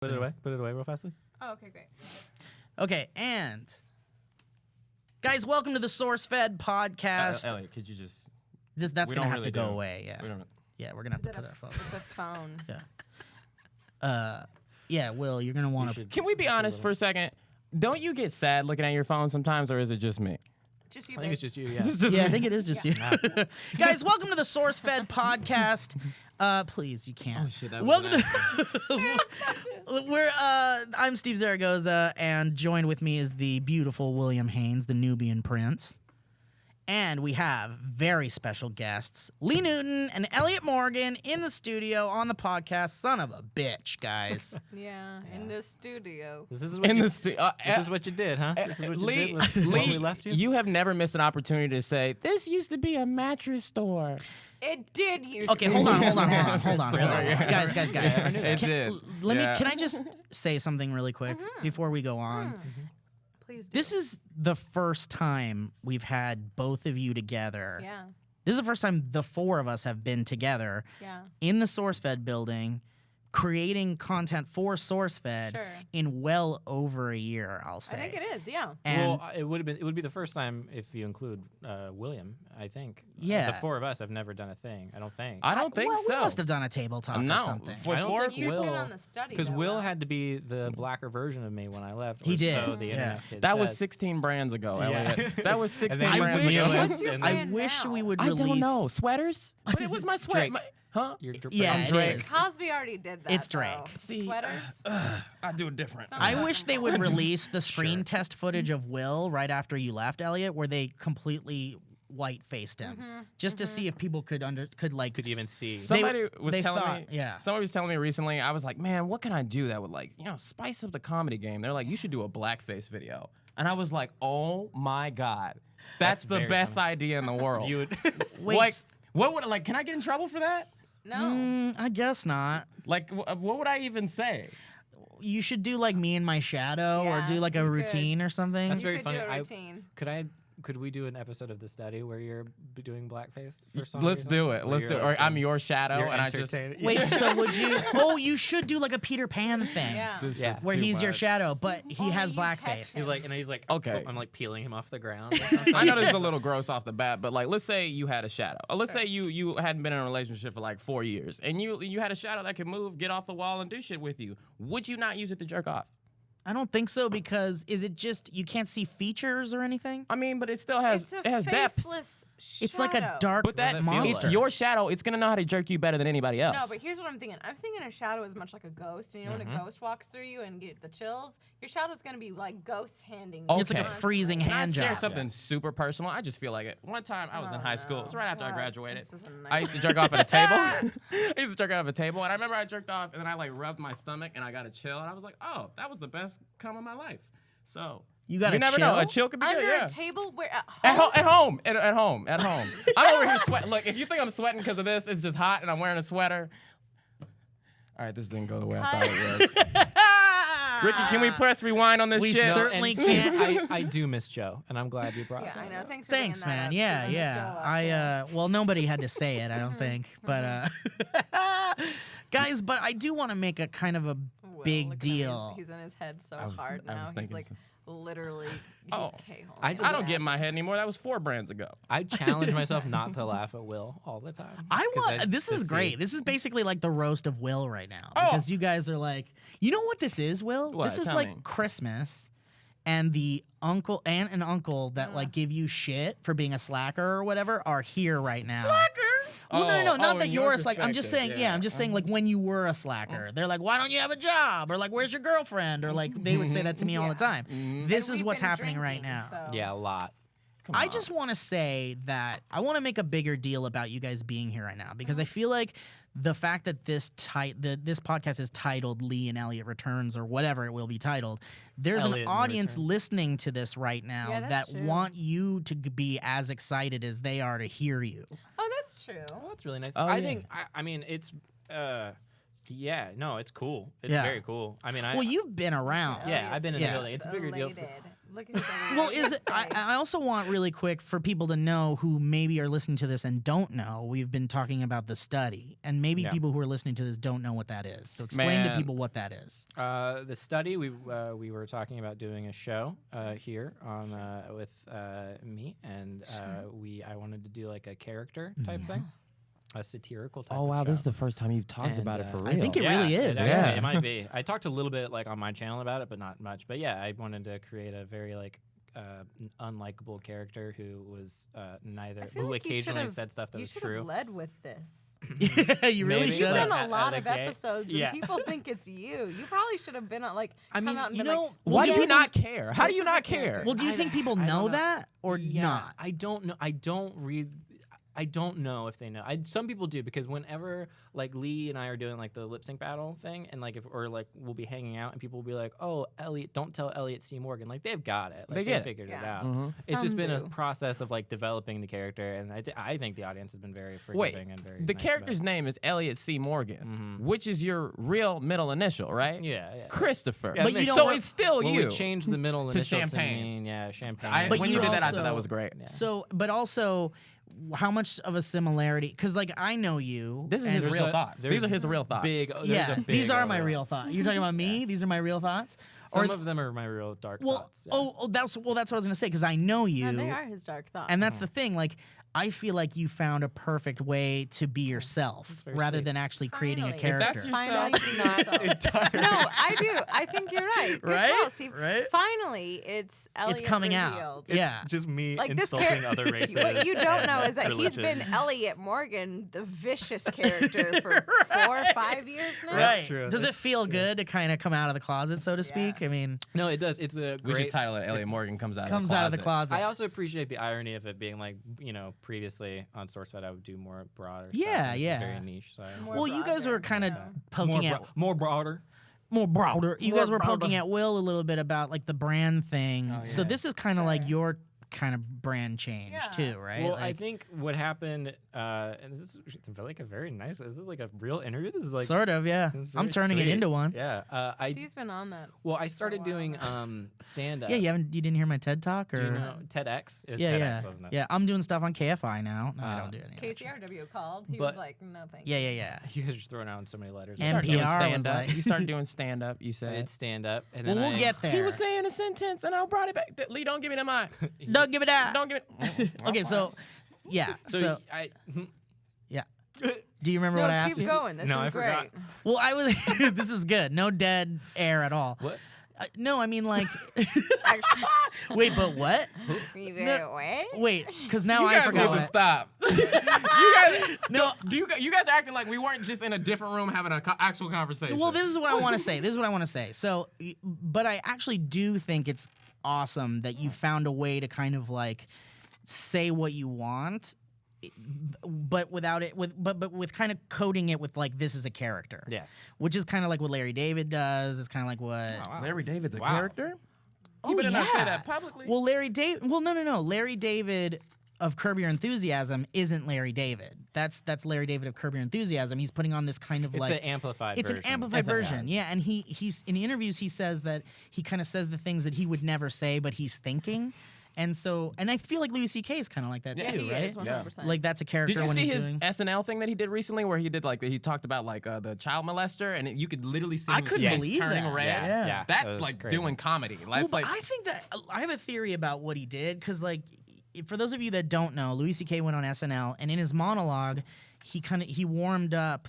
Put it away. Put it away real fastly. Oh, okay, great. Okay, and guys, welcome to the SourceFed Podcast. Elliot, could you just? That's gonna have to go away. Yeah. We're gonna have to put our phone. It's a phone. Yeah. Yeah, Will, you're gonna want to. Can we be honest for a second? Don't you get sad looking at your phone sometimes, or is it just me? Just you. I think it's just you. Yeah. It's just Yeah, me. I think it is just you. Guys, welcome to the SourceFed Podcast. Please, you can't. Oh shit! That Welcome was I'm Steve Zaragoza, and joined with me is the beautiful William Haynes, the Nubian Prince. And we have very special guests, Lee Newton and Elliott Morgan, in the studio on the podcast. Son of a bitch, guys. Yeah, in the studio. This is what In you, the this is what you did, huh? This is what you did with when we left you. You have never missed an opportunity to say, this used to be a mattress store. It did use. Okay, hold on. Sorry. Guys. It did. Can I just say something really quick before we go on? Please do. This is the first time we've had both of you together. Yeah. This is the first time the four of us have been together Yeah. in the SourceFed building, creating content for SourceFed Sure. in well over a year, I'll I say. think it is. Yeah. And Well, it would be the first time if you include William. I think. Yeah. The four of us have never done a thing. I don't think. I don't think well, so. we must have done a tabletop or No, something. for I don't four, think You've Will, been on the study. because though, Will huh? had to be the blacker version of me when I left. He or did, So the yeah. internet kid that was said. 16 brands ago, Yeah. Elliot. That was 16 And then I brands wish- ago. What's your and I brand wish now? we would I release. don't know. Sweaters? But it was my sweat. Drake. Huh? Yeah, I'm it Drake. is. Cosby already did that. It's though. Drake. See, Sweaters. I do it different. I wish they would release the screen test footage of Will right after you left, Elliot, where they completely white-faced him, just to see if people could even see. Somebody was they telling thought- me. yeah. Somebody was telling me recently. I was like, man, what can I do that would spice up the comedy game? They're like, you should do a blackface video, and I was like, oh my god, that's the very best funny. idea in the world. You would. Wait, like, what would can I get in trouble for that? No. I guess not. Like, what would I even say? You should do like me and my shadow, or Yeah, do like a you could. routine or something. That's You very could funny. do a routine. Could we do an episode of The Study where you're doing blackface for some Let's reason? do it. Where Let's do you're it. Or like, I'm your shadow, you're and I just. entertaining- Wait, so would you? Oh, you should do like a Peter Pan thing, Yeah. Yeah. where too he's your much. shadow, but he Only has you catch blackface. him. He's like, Okay. I'm like peeling him off the ground. Or something. I know this is a little gross off the bat, but like, let's say you had a shadow. Or let's say you hadn't been in a relationship for like 4 years, and you had a shadow that could move, get off the wall, and do shit with you. Would you not use it to jerk off? I don't think so, because is it just you can't see features or anything? I mean, but it still has It's a it has depth. faceless It's like a shadow. dark But that feel monster. it's your shadow. It's gonna know how to jerk you better than anybody else. No, but here's what I'm thinking. I'm thinking a shadow is much like a ghost. And you know when a ghost walks through you and get the chills? Your shadow's going to be like ghost handing you. It's like a Okay. freezing Can I hand share job. something super personal? I just feel like it. One time I was in Oh, high school. It was right after I God, graduated. this is a I used to nightmare. jerk off at a table. I used to jerk off at a table, and I remember I jerked off, and then I like rubbed my stomach, and I got a chill, and I was like, oh, that was the best cum of my life. So You got you a never chill? know. A chill could be Under good. Yeah. a table where at At, home? at home, at home. I'm over here sweating. Look, if you think I'm sweating because of this, it's just hot and I'm wearing a sweater. All right, this didn't go the way I thought it was. Ricky, can we press rewind on this We shit? cer- certainly can't. I do miss Joe, and I'm glad you brought. Yeah, that I know. up. Thanks for Thanks, bringing that man. up, Yeah, too. I missed yeah. Joe last Well, nobody had to say it, I don't think. But guys, but I do want to make a kind of a Will, big look at him. deal. He's in his head so I was hard now. He's thinking like so. literally. He's Oh, K-hole. I I don't get in my head anymore. That was 4 brands ago. I challenge myself not to laugh at Will all the time. I 'Cause want. that's This to is see- great. This is basically like the roast of Will right now, Oh. because you guys are like, you know what this is, Will? What? This is Tell like me. Christmas, and the aunt and uncle that like give you shit for being a slacker or whatever are here right now. Slacker? Well, no, not that in you're your a slacker. I'm just saying, perspective, yeah, I'm just saying, like, when you were a slacker, they're like, why don't you have a job? Or like, where's your girlfriend? Or like, they would say that to me all the time. This And is we've what's been happening right drinking, now. so- Yeah, a lot. I just want to say that I want to make a bigger deal about you guys being here right now, because I feel like the fact that this podcast is titled Lee and Elliott Returns, or whatever it will be titled, there's Elliott an and audience Returns. listening to this right now Yeah, that that's true. want you to be as excited as they are to hear you. Oh, that's true. Oh, that's really nice. Oh, I yeah. think. I mean, it's. Yeah, no, it's cool. It's Yeah. very cool. I mean, Well, you've been around. Yeah, I've been in Yeah. the building. It's a bigger deal. Elated. Look at his other Well, leg. is it? I also want really quick for people to know who maybe are listening to this and don't know. We've been talking about the study, and maybe people who are listening to this don't know what that is. So explain to people what that is. The study we were talking about doing a show here on with me, and I wanted to do like a character type thing, a satirical type. Oh wow, of this show. is the first time you've talked And, about it for real. I think it really is. It might be. I talked a little bit like on my channel about it, but not much. But yeah, I wanted to create a very like unlikable character who was I feel who like you occasionally should've- said stuff that You was should true. have led with this. Yeah, you really Maybe. should You've have. done a lot of Okay. episodes, Yeah. and people think it's you. You probably should have been like, I mean, come out and you been know, like, Why do Well, you yeah, not care? How do this you is a not care? character. Well, do you think people I don't know know. that or Yeah, not? I don't know. I don't read. I don't know if they know. Some people do because whenever like Lee and I are doing like the lip sync battle thing, and like like we'll be hanging out and people will be like, "Oh, Elliot, don't tell Elliot C. Morgan." Like they've got it. Like, They get it. figured it Yeah. out. Mhm. It's just Some been a do. process of like developing the character, and I think the audience has been very Wait, forgiving and very. the nice character's about name is Elliot C. Morgan, Mhm. which is your real middle initial, right? it. Yeah. Christopher. Yeah, But you don't so work- it's still Well, you. we changed the middle initial Champagne. to champagne. I, But when you you did that, I thought also- that was great. Yeah. So, but also, how much of a similarity? Because like I know you. This is and his there's real a- thoughts. These there's are his real thoughts. Big. There's Yeah, a big these are my overlap. real thoughts. You're talking about me. These are my real thoughts. Some of them are my real dark Well, thoughts. Yeah. that's what I was gonna say because I know you, no, they are his dark thoughts. and that's the thing. Like, I feel like you found a perfect way to be yourself very rather sweet. than actually creating a Finally. If character. that's Finally, yourself. he's not. No, I do. I think you're right. Good Right? call, Steve. Right? Finally, it's Elliot coming revealed. out. Yeah. just me Like this insulting other races. What you don't know is that he's religion. been Elliot Morgan, the vicious character, for 4 or 5 years now. Right. true. Does it That's feel good to kind of come out of the closet, so to speak? I mean, No, it does. It's a We great. should title it Elliot Morgan comes out comes out of the closet. I also appreciate the irony of it being like, previously on SourceFed I would do more broader stuff. Yeah, and this is yeah. very niche. So More Well, you guys broader, were kind of yeah. poking at more broader. more broader. You More guys were poking broader. at Will a little bit about like the brand thing. Oh, So yeah. this is kind of like Sure. your kind of brand change Yeah. too, right? Well, I like, think what happened, and this is like a very nice. This is like a real interview. This is like sort of, yeah. this is I'm very turning it sweet. into one. Yeah. Steve's been on that. I started while doing now. stand up. Yeah, you didn't hear my TED talk or Do you know TEDx? It was yeah, TEDx, yeah, wasn't it? yeah. I'm doing stuff on KFI now. No, I don't do any. of that shit. KCRW called. He But- was like, no, thank Yeah, you. yeah, yeah. You guys are just throwing out so many letters. And You started doing NPR was stand-up. like- You started doing stand-up, you I said. did stand up, and Well, then we'll get there. He was saying a sentence, and I brought it back. Lee, don't give me the mic. Don't give it that. Don't give it. Okay, so yeah. So, I. yeah. Do you remember No, what I asked keep you? going. This No, is I great. forgot. Well, I was. This is good. No dead air at all. What? No, I mean like. Actually, Wait, but what? wait. Wait, because now You I guys forgot. need What to I- stop. You guys, no, you guys are acting like we weren't just in a different room having an actual conversation. Well, this is what I want to say. This is what I want to say. So, but I actually do think it's awesome that you found a way to kind of like say what you want, but without it, but with kind of coding it with like this is a character. Yes. Which is kind of like what Larry David does. It's kind of like what. Wow. Larry David's a Wow. character. Oh, You better not say yeah. that publicly. Well, no. Larry David of Curb Your Enthusiasm isn't Larry David. That's Larry David of Curb Your Enthusiasm. He's putting on this kind of It's like an amplified it's version. an amplified It's a- version, yeah. And he's in the interviews he says that he kind of says the things that he would never say, but he's thinking. And so, and I feel like Louis C.K. is kind of like that Yeah, too, he right? is 100%. Like that's a character Did you when see he's his doing. SNL thing that he did recently, where he did like he talked about like the child molester, and you could literally see I him couldn't face believe turning that. red. Yeah. Yeah. That's That was like crazy. doing comedy. Well, That's but like I think that I have a theory about what he did because, like, for those of you that don't know, Louis C.K. went on SNL, and in his monologue, he warmed up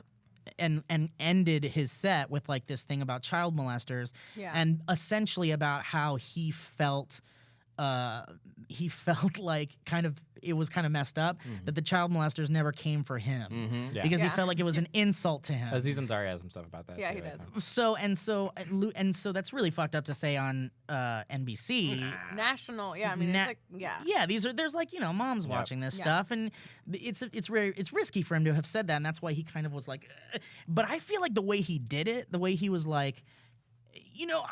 and ended his set with like this thing about child molesters, Yeah. and essentially about how he felt like kind of it was kind of messed up that the child molesters never came for him Yeah. because he Yeah. felt like it was an insult to him. Aziz Ansari has some stuff about that. Yeah, too, he I does. think. So that's really fucked up to say on NBC. National, yeah. I mean, Na- it's like, yeah. Yeah, there's like moms watching this Yeah. stuff, and it's risky for him to have saad that, and that's why he kind of was like. But I feel like the way he did it, the way he was like,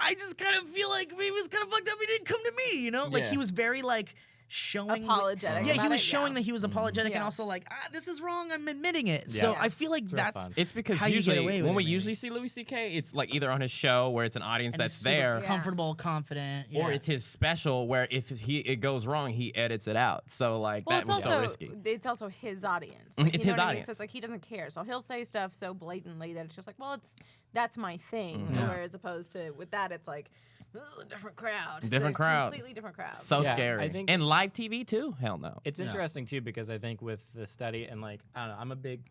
I just kind of feel like maybe it was kind of fucked up. He didn't come to me, like Yeah. he was very like showing apologetic. Yeah, he about was it, showing that he was apologetic and Yeah. also like, this is wrong. I'm admitting it. Yeah. So Yeah. I feel like real that's fun. It's because how you get usually away with when it, we maybe. usually see Louis C.K., it's like either on his show where it's an audience and that's super there, comfortable, confident, or it's his special where if it goes wrong, he edits it out. So like Well, that it's was also so risky. it's also his audience. Mhm, Like, it's you know his what I mean? audience. So it's like he doesn't care. So he'll say stuff so blatantly that it's just like, well, that's my thing. Mm-hmm. Yeah. Whereas opposed to with that, it's like this is a different crowd. It's Different a crowd. Completely different crowd. So Yeah, scary. I think- and live TV too? Hell no. It's Yeah. interesting too because I think with the study and like I don't know, I'm a big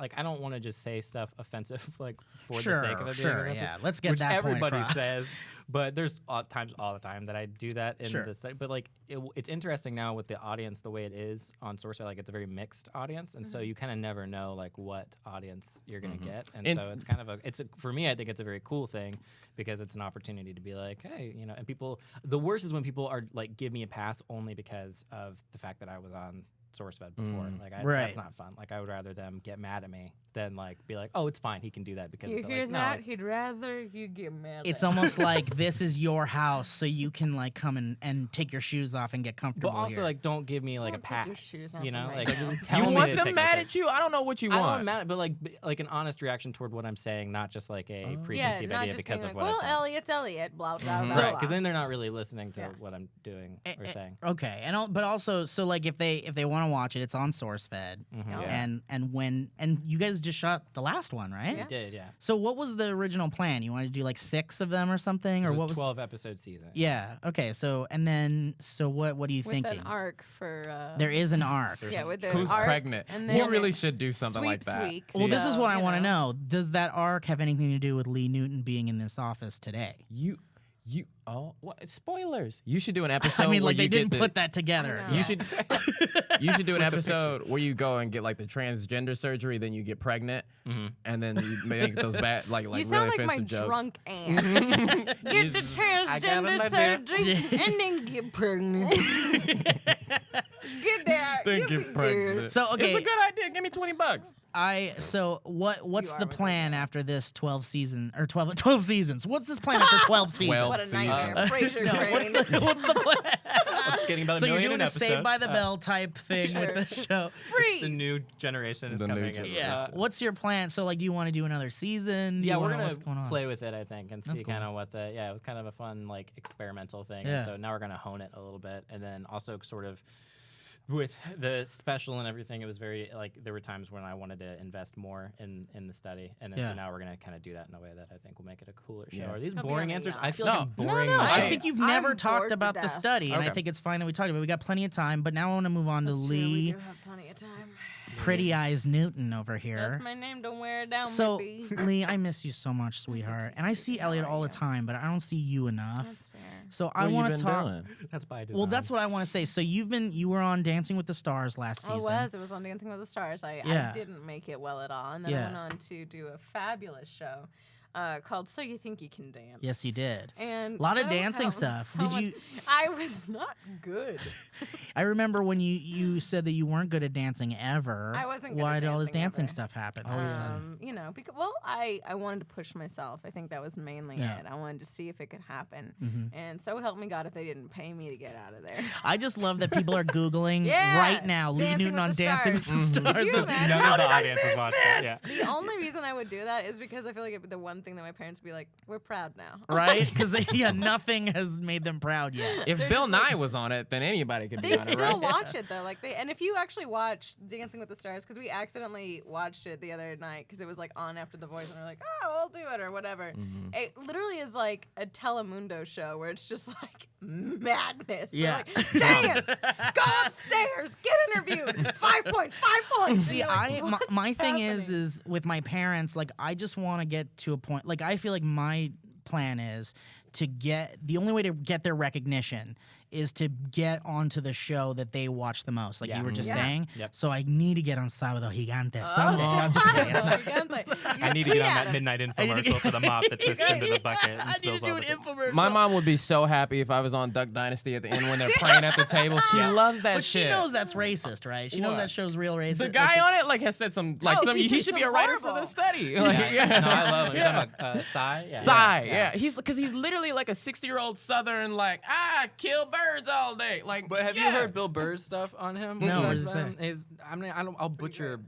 like I don't want to just say stuff offensive like for the sake of it being offensive, yeah. Let's get which that point everybody across. says. But there's times all the time that I do that in Sure. the study. But like it's interesting now with the audience the way it is on SourceFed. Like it's a very mixed audience, and so you kind of never know like what audience you're gonna get. And so it's kind of for me I think it's a very cool thing because it's an opportunity to be like, hey, you know. And people, the worst is when people are like give me a pass only because of the fact that I was on SourceFed before. Like Right. that's not fun. Like I would rather them get mad at me than like be like, oh, it's fine, he can do that because You it's hear like, no, that? like, He'd rather you get mad. It's at almost like this is your house, so you can like come and take your shoes off and get comfortable. but also here. like don't give me like Don't a take your pass. shoes off You know, right like now. tell You me want to them take mad my at you? I don't know what you I don't want. want mad, but like an honest reaction toward what I'm saying, not just like a yeah, preconceived not idea just because being of like, what well, I think. Elliott's Elliott, blah blah Mhm. blah. Right, blah. because then they're not really listening to Yeah. what I'm doing or saying. Okay, but also, so like if they want to watch it, it's on SourceFed, Yeah. and you guys just shot the last one, right? Yeah. It did, yeah. So what was the original plan? You wanted to do like 6 of them or something, or It was what a was? 12 episode season. Yeah. Okay. So what are you With thinking? an arc for. There is an arc. Yeah, with the Who's arc, pregnant? and You then really should do something like sweeps that. week. Well, this is So, what I you want to know. Does that arc have anything to do with Lee Newton being in this office today? What spoilers? You should do an episode. I mean, where like they you get didn't the- put that together. I know. You should you should do an episode where you go and get like the transgender surgery, then you get pregnant, and then you make those bad like You really sound like my offensive jokes. drunk aunt. Get the transgender surgery and then get pregnant. Get that. Then you get be pregnant. good. So okay, It's a good idea. Give me $20. So what's You are the with plan after this 12 seasons? What's this plan after 12 seasons? 12 What a nightmare. season. Frasier No, brain. what's the plan? It's getting about So a you're million doing an a Saved episode. by the Bell type thing Sure. with this show. Freeze. The new generation is The new coming in. generation. Yeah. What's your plan? So like, do you want to do another season? Do Yeah, you we're wanna- gonna what's going on? play with it, I think, and That's see cool. kind of what it was kind of a fun like experimental thing. Yeah. And so now we're gonna hone it a little bit, and then also sort of with the special and everything, it was very like there were times when I wanted to invest more in the study, and then Yeah. so now we're gonna kind of do that in a way that I think will make it a cooler show. Yeah. Are these It'll be boring on the answers? yacht. I feel No. like I'm boring. no, the I show. think you've I'm never bored talked to about the death. study, and I Okay. think it's fine that we talked about it. We got plenty of time, but now I want to move on to That's true, we Lee do have plenty of time. Pretty Eyes Newton over here. That's my name. Don't wear it down, So, baby. Lee, I miss you so much, sweetheart. And I see Elliot all the time, but I don't see you enough. That's fair. So What I have you want been to talk. doing? That's by design. Well, that's what I want to say. So you were on Dancing with the Stars last Oh, season. it was on Dancing with the Stars. I Yeah. didn't make it well at all. And then Yeah. I went on to do a fabulous show called So You Think You Can Dance. Yes, you did. And A lot of so dancing help- stuff. so Did much- you? I was not good. I remember when you said that you weren't good at dancing ever. I wasn't good Why at did all this dancing dancing ever. stuff happen all of a sudden? You know, because I wanted to push myself. I think that was mainly Yeah. it. I wanted to see if it could happen. Mm-hmm. And so help me God if they didn't pay me to get out of there. I just love that people are Googling Yeah, right now Lee Dancing Newton with on the Dancing with the Stars. Stars. Could you That's- imagine? None How of the did I audience has miss watched this? that. Yeah. The only reason I would do that is because I feel like it'd be the one thing that my parents would be like, we're proud now. Right? Because nothing has made them proud yet. If They're Bill just like- Nye was on it, then anybody could be They on it, still right? watch it though, and if you actually watch Dancing with the Stars, because we accidentally watched it the other night because it was like on after The Voice, and we're like, oh, we'll do it or whatever. Mm-hmm. It literally is like a Telemundo show where it's just like madness. They're Yeah. like, dance, go upstairs, get interviewed, 5 points, 5 points. See, And you're like, my "What's thing happening?" is with my parents, like I just want to get to a point. Like I feel like my plan is to get the only way to get their recognition is to get onto the show that they watch the most, like Yeah. you were just Yeah. saying. Yep. So I need to get on Sábado Gigante Oh. someday. I'm just kidding. It's not- I need to get on that midnight I need to infomercial get- for the mop that twists into the bucket and I need to spills do all an the infomercial. My mom would be so happy if I was on Duck Dynasty at the end when they're playing at the table. She loves that But shit. she knows that's racist, right? She knows What? that show's real racist. The guy on it has said some he he said should be some a writer for horrible. the study. Yeah. Like, yeah. No, I love him. You're Yeah. talking about Psy? Yeah. Psy, yeah. He's literally like a 60-year-old Southern, like, kill birds all day. Like, But have you heard Bill Burr's stuff on him? No, He what talks does it about him? I'll butcher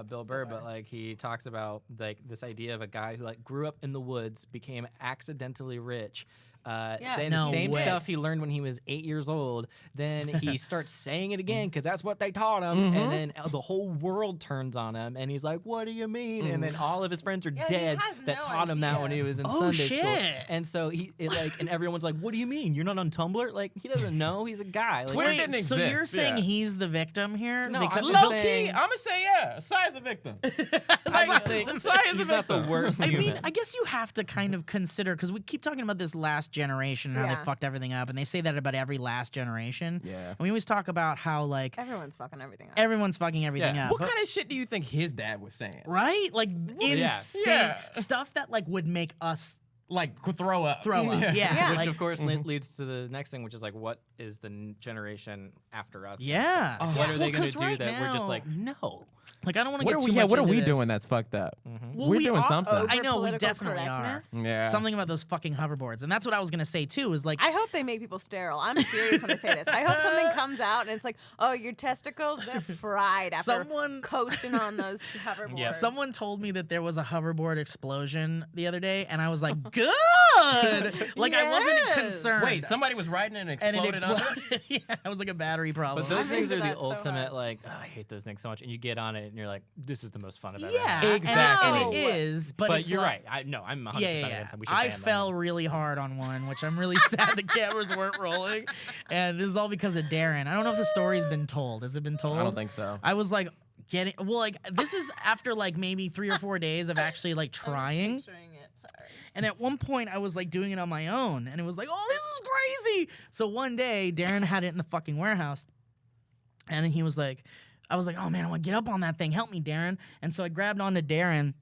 Bill Burr, but like he talks about like this idea of a guy who like grew up in the woods, became accidentally rich. Saying No the same way. stuff he learned when he was 8 years old. Then he starts saying it again because that's what they taught him. And then the whole world turns on him. And he's like, what do you mean? And then all of his friends are dead has that no taught him that when he was in Oh, Sunday school. shit. And so and everyone's like, what do you mean? You're not on Tumblr? Like, he doesn't know. He's a guy. Like, Twitter Wait, didn't so exist, you're saying yeah. he's the victim here? No, Because- I'm Low saying- key, I'm gonna say yeah. Sai is a victim. I think Sai is a he's not the victim. worst I mean, human. I guess you have to kind of consider, because we keep talking about this last generation and how Yeah. they fucked everything up, and they say that about every last generation. Yeah. And we always talk about how, like, Everyone's fucking everything up. everyone's fucking everything Yeah. up. What but- kind of shit do you think his dad was saying? right? Like, insane Yeah. stuff that, like, would make us Like throw up. throw up. Yeah. Yeah. Which like- of course leads to the next thing, which is like, what is the generation after us? gonna Yeah. say? What are they Well, going 'cause to do right that we're just now- like, no? Like, I don't want to What get are too we? Yeah, much what are into we this. doing that's fucked up? Well, We're we doing are- something. over I know, we political definitely are. correctness. Yeah. Something about those fucking hoverboards. And that's what I was going to say, too, is like, I hope they make people sterile. I'm serious when I say this. I hope something comes out and it's like, oh, your testicles, they're fried after Someone- coasting on those hoverboards. Yeah, someone told me that there was a hoverboard explosion the other day, and I was like, good! Like, I wasn't Yes. concerned. Wait, somebody was riding and and it exploded under it? exploded. Yeah, it was like a battery problem. But those I'm things into are the that so ultimate, hard. like, oh, I hate those things so much. And you get on it and you're like, this is the most fun I've ever yeah, had. Exactly. and it is, but, But it's you're like, right. I'm 100% Yeah, yeah, yeah. against them. We should I ban them. fell really hard on one, which I'm really sad the cameras weren't rolling. And this is all because of Darren. I don't know if the story's been told. Has it been told? I don't think so. I was like this is after like maybe 3 or 4 days of actually like trying. Picturing it, sorry. And at one point, I was like doing it on my own, and it was like, oh, this is crazy. So one day, Darren had it in the fucking warehouse, and he was like, I was like, oh man, I want to get up on that thing. Help me, Darren. And so I grabbed onto Darren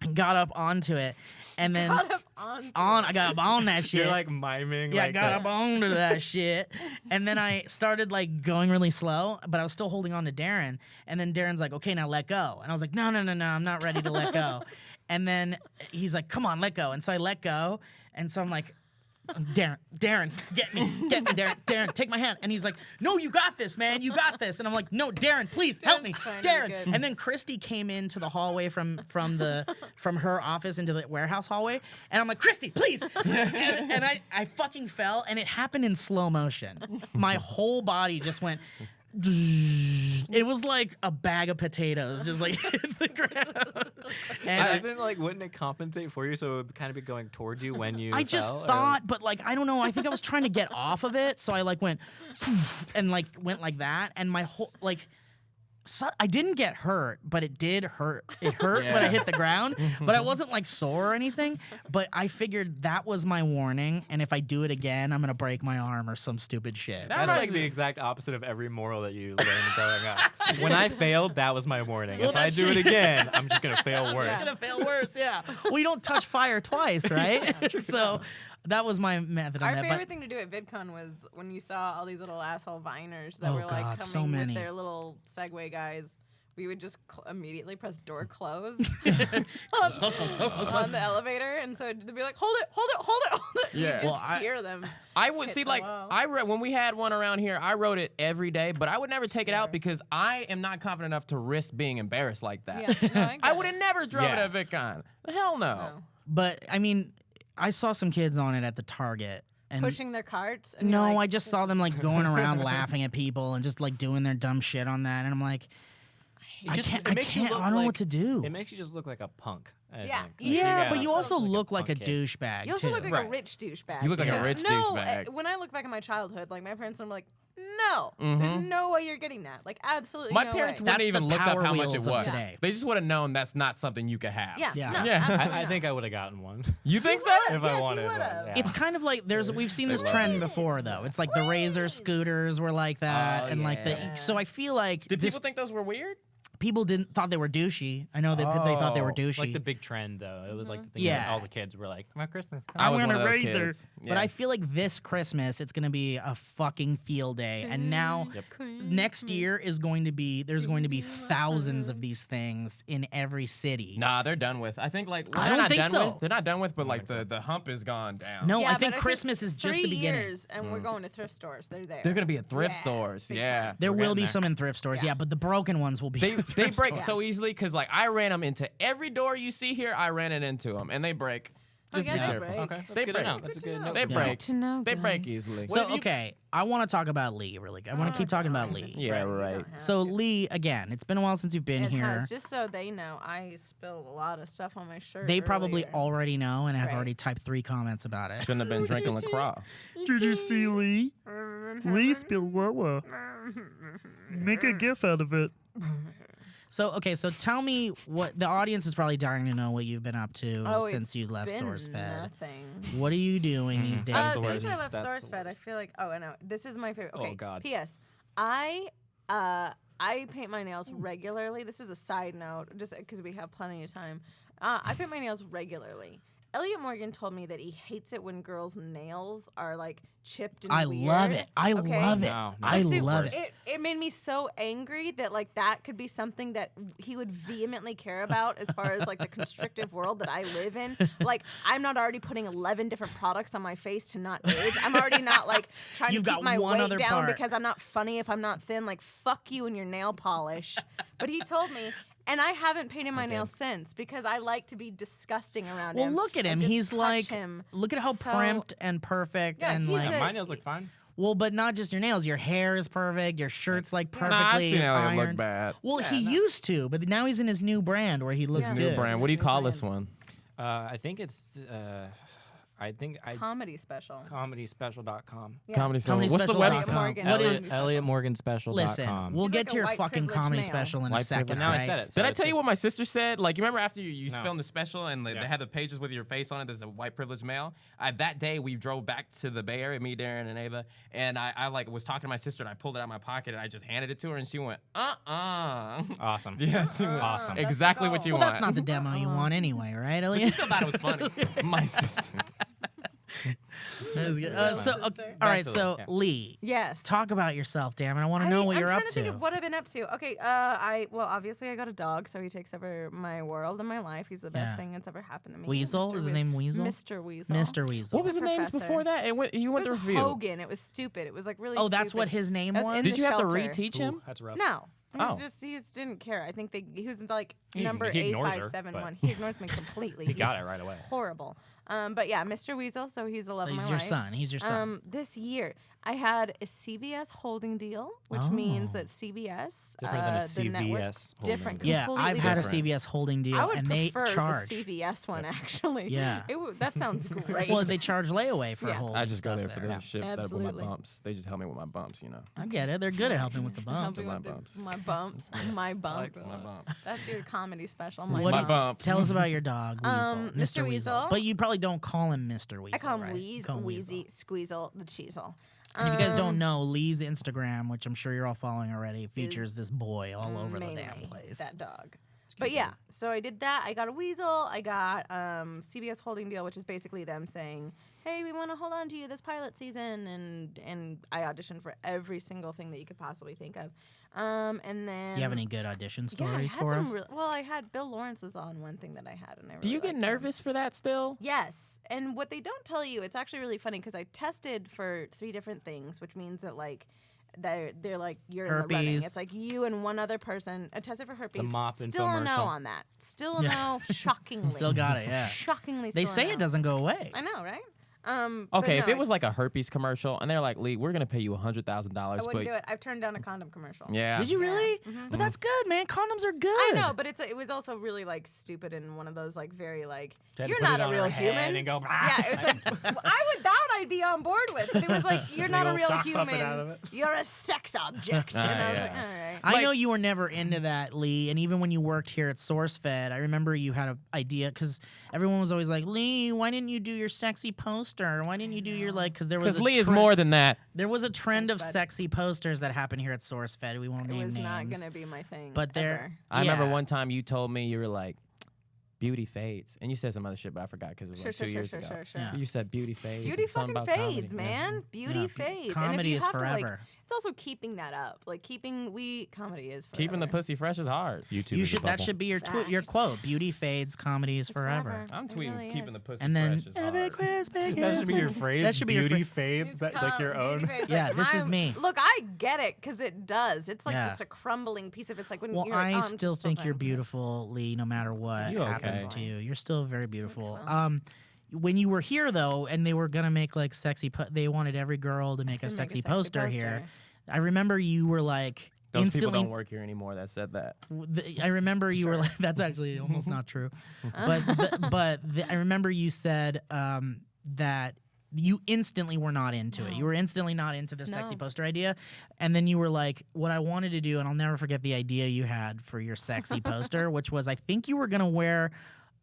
and got up onto it, and then Got up onto I it. got up on that shit. You're like miming. Yeah, I like got the- up onto that shit. And then I started like going really slow, but I was still holding on to Darren. And then Darren's like, okay, now let go. And I was like, no, I'm not ready to let go. And then he's like, come on, let go. And so I let go. And so I'm like, Darren, get me, Darren, take my hand. And he's like, no, you got this, man, you got this. And I'm like, no, Darren, please help me, Darren's trying to be Darren. good. And then Christy came into the hallway from her office into the warehouse hallway, and I'm like, Christy, please. and I fucking fell, and it happened in slow motion. My whole body just went. It was like a bag of potatoes, just like hit the ground. And wouldn't it compensate for you so it would kind of be going toward you when you I just fell, or- thought, but like I don't know. I think I was trying to get off of it, so I like went and like went like that, and my whole like. So, I didn't get hurt, but it did hurt. It hurt when I Yeah. hit the ground, but I wasn't like sore or anything. But I figured that was my warning, and if I do it again, I'm gonna break my arm or some stupid shit. That's like the exact opposite of every moral that you learn growing up. When I failed, that was my warning. Well, if I that do it shit- again, I'm just gonna fail worse. It's gonna fail worse. Yeah. Well, you don't touch fire twice, right? So that was my method on Our that. favorite But thing to do at VidCon was when you saw all these little asshole Viners that Oh, were like God, coming so many. with their little Segway guys. We would just immediately press door close close. on the elevator, and so they'd be like, "Hold it!" Yeah. You just Well, hear them. I would hit see the like wall. when we had one around here, I wrote it every day, but I would never take it out because I am not confident enough to risk being embarrassed like that. Yeah, no, I, I get would it. have never drove Yeah. it at VidCon. Hell no. No. But I mean, I saw some kids on it at the Target. And Pushing their carts. And no, you're like, I just saw them like going around laughing at people and just like doing their dumb shit on that. And I'm like, I can't. I don't know what to do. It makes you just look like a punk. I Yeah. think. Yeah, but gotta you also look look like a punk kid. douchebag You also too. look like Right. a rich douchebag. You look like a because rich no, douchebag. When I look back at my childhood, like my parents were like, no, Mm-hmm. there's no way you're getting that. Like absolutely My no parents way. wouldn't That's even the look up Power how much it Wheels of was. today. They just would have known that's not something you could have. Yeah. Yeah. No, Yeah. absolutely I not. think I would have gotten one. You think so? If Yes, I you wanted one. would've. Yeah. It's kind of like we've seen this trend before though. It's like the Razor scooters were like that, Oh, and like yeah. the. So I feel like Did this people think those were weird? people thought they were douchey. I know they thought they were douchey. Like the big trend, though. It was like the thing Yeah. that all the kids were like, "My Christmas." I was want one a of those razor. kids. But I feel like this Christmas it's gonna be a fucking field day. And now next year is going to be there's going to be thousands of these things in every city. Nah, they're done with. I think like I they're don't not think done so. with. They're not done with, but like think the hump is gone down. No, Yeah, I think but Christmas is just the 3 beginning. years, and we're going to thrift stores. They're there. They're gonna be at thrift Yeah, stores. big Yeah. time. There We're will getting be there. some in thrift stores, yeah, but the broken ones will be. They in they thrift break stores. so easily because like I ran them into every door you see here. I ran it into them, and they break. Just yeah, be they careful. break. Okay, They that's good break. to know. That's a good note. They to break. know. to know, They break guys. easily. So okay, I want to talk about Lee really. I want to keep talking about Lee. Yeah, You right. don't have So to. Lee, again, it's been a while since you've been It here. has, just so they know, I spilled a lot of stuff on my shirt. They probably earlier. already know and have Right. already typed 3 comments about it. Shouldn't have been drinking LaCroix. Did you see Lee? Lee spilled Wawa. Make a gif out of it. So tell me what the audience is probably dying to know what you've been up to Oh, since it's you left been SourceFed. Nothing. What are you doing these days? That's the Since worst. I left That's the SourceFed, I worst. feel like I know this is my favorite. Oh, Okay. God. P.S. I paint my nails regularly. This is a side note, just because we have plenty of time. I paint my nails regularly. Elliott Morgan told me that he hates it when girls' nails are like chipped and I weird. love it. I Okay? love it. No, no, I it's the love worst. it. It made me so angry that like that could be something that he would vehemently care about as far as like the constrictive world that I live in. Like I'm not already putting 11 different products on my face to not age. I'm already not like trying You've to got keep my one weight other down part. because I'm not funny if I'm not thin. Like fuck you and your nail polish. But he told me. And I haven't painted my nails since because I like to be disgusting around Well, him. look at and him. just He's touch like, him. look at how So- primed and perfect Yeah, and he's like. a- My nails look fine. Well, but not just your nails. Your hair is perfect. Your shirt's like perfectly Nah, I've seen Elliot ironed. look bad. Well, he used to, but now he's in his new brand where he looks Yeah. good. New brand. What do you New call brand. this one? I think it's. Comedy special. ComedySpecial.com. Yeah. Comedy Special. What's the ComedySpecial.com. website? What is- ElliotMorganSpecial.com. Listen, we'll He's get like to a your white fucking privileged comedy male. special in a White second, privilege. Now I right? said it. so Did I it's tell you good. what my sister said? Like, you remember after you No. filmed the special and they Yeah. had the pages with your face on it, there's a white privileged male? That day, we drove back to the Bay Area, me, Darren, and Ava, and I like was talking to my sister, and I pulled it out of my pocket, and I just handed it to her, and she went, Awesome. Yeah, she went, Awesome. That's exactly the what you Well, want. that's not the demo you want anyway, right, But she Elliot? still thought it was funny. My sister. That was good. Sister. All right, Back to so yeah. Lee, Yes. talk about yourself, damn it. I want to know what you're I'm up trying to think of what I've been up to. Okay, obviously I got a dog, so he takes over my world and my life. He's the best Yeah. thing that's ever happened to me. Weasel? Mr. Is his name Weasel? Mr. Weasel. Mr. Weasel. What was the names Professor. before that? You went It to was review. Hogan. It was stupid. It was like really. Oh, that's stupid. what his name That's was? in Did the you have to shelter. reteach him? Ooh, that's rough. No. Oh. He just didn't care. I think he was like He- number he ignores her, 8571. but- He ignores me completely. He got He's it right away. Horrible. But yeah, Mr. Weasel. So he's the love of my He's your life. son. He's your son. This year, I had a CBS holding deal, which means that CBS, Different than a the network, CVS holding different. deal. Yeah, completely I've had a different. CVS holding deal, I would and they prefer charge. the CVS one actually. Yeah. That sounds great. Well, they charge layaway for Yeah. holding I just go stuff there for the shit that with my Absolutely. bumps. They just help me with my bumps, you know. I get it. They're good at helping with the bumps. Helping My with the- bumps. My bumps. My bumps. My bumps. That's your comedy special. My What do My you- bumps. Tell us about your dog, Weasel. Mr. Weasel. But you probably don't call him Mr. Weasel. I call him right? You Wheeze, call him Wheezy, Squeezel, the Cheezel. And if you guys don't know, Lee's Instagram, which I'm sure you're all following already, features Is this boy all over the mainly damn place. That dog. But yeah, so I did that. I got a weasel. I got CBS holding deal, which is basically them saying, "Hey, we want to hold on to you this pilot season," and I auditioned for every single thing that you could possibly think of. And then Do you have any good audition Yeah, I stories had for some us? well, I had Bill Lawrence was on one thing that I had, and I really Do you get liked him. nervous for that still? Yes, and what they don't tell you, it's actually really funny because I tested for 3 different things, which means that like they're like you're in the running. Herpes. It's like you and one other person. I tested for herpes. mop Still a no infomercial. on that. Still a Yeah. no. Shockingly. Still got it, yeah. Shockingly. They still a say no. it doesn't go away. I know, right? But Okay, if no, it was like a herpes commercial and they're like, Lee, we're gonna pay you $100,000, I but wouldn't do it. I've turned down a condom commercial. yeah, Did you really? Mhm. But that's good, man. Condoms are good. I know, but it was also really like stupid and one of those like very like She had to you're put not it a on real her head human. and go, Yeah, it was like I would thought I'd be on board with. But it was like, you're not a old real sock puppet human. out of it. You're a sex object. And I was like, yeah. all right. I know you were never into that, Lee, and even when you worked here at SourceFed, I remember you had an idea because everyone was always like, Lee, why didn't you do your sexy poster? Why didn't you do your because there was Because Lee is more than that. There was a trend Thanks, of bud. sexy posters that happened here at SourceFed. We won't It name was names. not going to be my thing. But there- ever. I remember Yeah. one time you told me you were like, beauty fades. And you said some other shit, but I forgot because it was like 2 years ago. Yeah. You said beauty fades. Beauty and something fucking about comedy. fades, man. Beauty Yeah. fades. And if Comedy you is have to, like, forever. it's also keeping that up. Like comedy is forever. Keeping the pussy fresh is hard. YouTube You is a should. That bubble. should be your your Fact. quote. Beauty fades, comedy is It's forever. I'm It tweeting really keeping is. the pussy And then fresh is every hard. Christmas. That should be your phrase. That should be your Beauty phrase. fades. That like your own. Beauty fades. Yeah, Like, this is my- me. Look, I get it because it does. It's like Yeah. just a crumbling piece of it's like when Well, you're like, I oh, I'm still just think you're fine. beautiful, Lee, no matter what You happens okay. to you. You're still very beautiful. so. When you were here though, and they were gonna make like they wanted every girl to make a Gonna sexy poster here. poster. I remember you were like Those instantly. people don't work here anymore that said that. I remember you were like, that's actually almost not true, but I remember you said that you instantly were not into it. You were instantly not into the sexy No. poster idea, and then you were like, what I wanted to do, and I'll never forget the idea you had for your sexy poster, which was I think you were gonna wear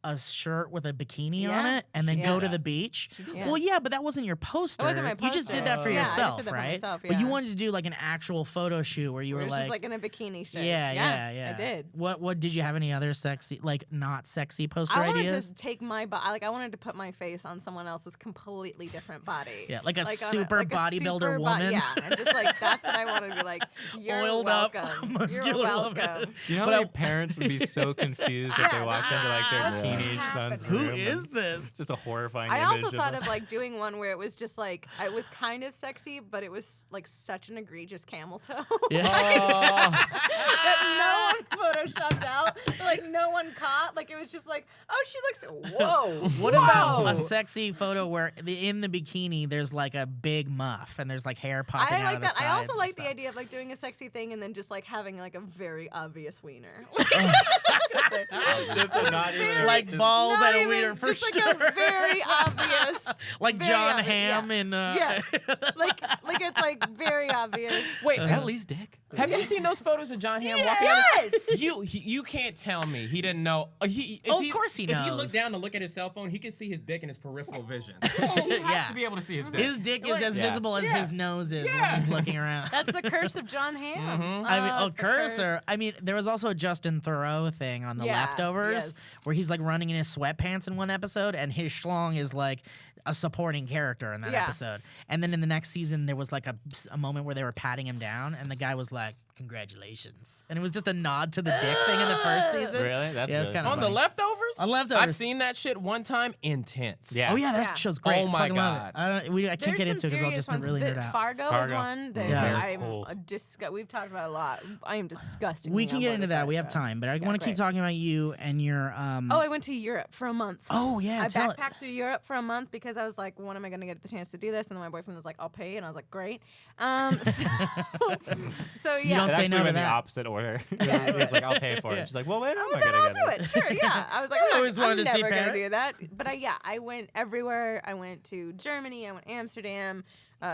a shirt with a bikini on Yeah. it and then Yeah. go to the beach. Yeah. Well, yeah, but that wasn't your poster. It wasn't my You just poster. did that for Yeah, I just yourself, did that for right? myself, But you yeah. wanted to do like an actual photo shoot where you It were was just like in a bikini shirt. yeah. I did. What did you have any other sexy, like not sexy poster I wanted ideas? to take my body. Like I wanted to put my face on someone else's completely different body. Yeah, like a on super bodybuilder super woman. Yeah, and just like that's what I wanted to be like. You're Oiled up, welcome. muscular You're woman. welcome. Do you know But how I- many parents would be so confused if they walked into like their What's teenage happening? son's Who room? is and this? It's just a horrifying I image also of thought them. of like doing one where it was just like it was kind of sexy, but it was like such an egregious camel toe. Yeah. that no one photoshopped out. Like no one caught. Like it was just like, oh, she looks. Whoa. What whoa. about a sexy photo where in the bikini there's like a big muff and there's like hair popping I out like of the that. I sides also and like stuff. the idea of like doing a sexy thing and then just like having like a very obvious wiener. Just a not even Like just- balls Not and a even- wiener for just sure. like a very obvious. like very John obvious, Hamm yeah. in Yes. Like it's like very obvious. Wait, Is that Lee's dick? have you seen those photos of John Hamm walking out? Yes. You can't tell me he didn't know. Of course he If you look knows. down to look at his cell phone, he can see his dick in his peripheral vision. He has Yeah. to be able to see his dick. His dick is as Yeah. visible as his nose is when he's looking around. That's the curse of John Hamm. I mean, it's the cursor. I mean, there was also a Justin Thoreau thing on the Yeah, leftovers yes. where he's like running in his sweatpants in one episode, and his schlong is like a supporting character in that Yeah. episode. And then in the next season, there was like a moment where they were patting him down, and the guy was like, "Congratulations," and it was just a nod to the dick thing in the first season. Really? That's Yeah, it's really kinda On funny. the funny. leftovers? On Leftovers. I've seen that shit one time. Intense. Yeah. Oh yeah, that Yeah. show's great. Oh my Fucking love God. it. I can't There's get into it some because I'll serious just ones. really nerd out. Fargo is Fargo. one that Yeah. I'm Cool. we've talked about a lot. I am disgusting. We can get into that. We have time, but I want to keep great. talking about you and your. Oh, I went to Europe for a month. Oh yeah, I tell it. backpacked through Europe for a month because I was like, when am I going to get the chance to do this? And then my boyfriend was like, I'll pay. And I was like, great. So You yeah. don't It say actually no to went the that. opposite order. He's like, I'll pay for it. She's like, well, when am I Then gonna I'll get do it? it. Sure, yeah. I was like, I I'm, always wanted to see never gonna Paris. do that. But I went everywhere. I went to Germany. I went to Amsterdam,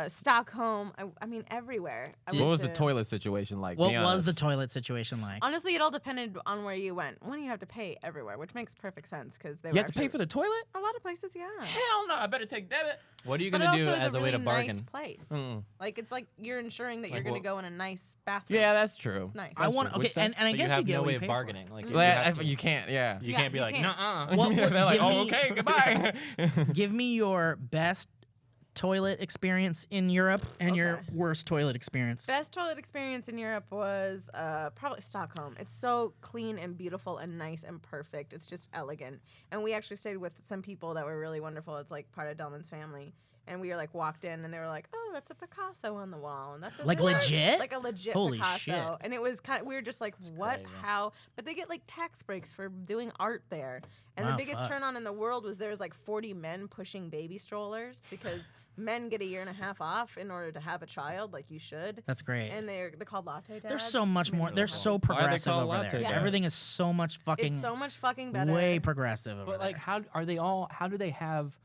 Stockholm. I mean, everywhere. What was the toilet situation like? What Be was the honest. toilet situation like? Honestly, it all depended on where you went. One, you have to pay everywhere, which makes perfect sense because they You have to pay for the toilet? a lot of places. Yeah. Hell no! I better take debit. What are you But it gonna do also is as a way really to bargain? nice place. Mm. Like it's like you're ensuring that you're Like going what- to go in a nice bathroom. Yeah, that's true. It's nice. I want true. okay, What's that? and I But guess you you have get no what way you of pay for. bargaining. Like you, Well, have to- you can't. Yeah. you Yeah, can't be you like, can't. nuh-uh. What- what- They're like, give oh, me- okay, goodbye. Give me your best toilet experience in Europe and your Okay. worst toilet experience. Best toilet experience in Europe was probably Stockholm. It's so clean and beautiful and nice and perfect. It's just elegant. And we actually stayed with some people that were really wonderful. It's like part of Delman's family. And we were like walked in and they were like, "Oh, that's a Picasso on the wall." And that's a Like this. legit? Like a legit Holy Picasso. shit. And it was kind of, we were just like, "What? crazy. How?" But they get like tax breaks for doing art there. And Wow, the biggest fuck. turn on in the world was there was like 40 men pushing baby strollers because men get a year and a half off in order to have a child, like you should. That's great. And they're called latte dads. There's so much more. They're so Why are they progressive called over latte there. dads? Everything is so much fucking It's so much fucking better. way progressive over But like, there. how do they have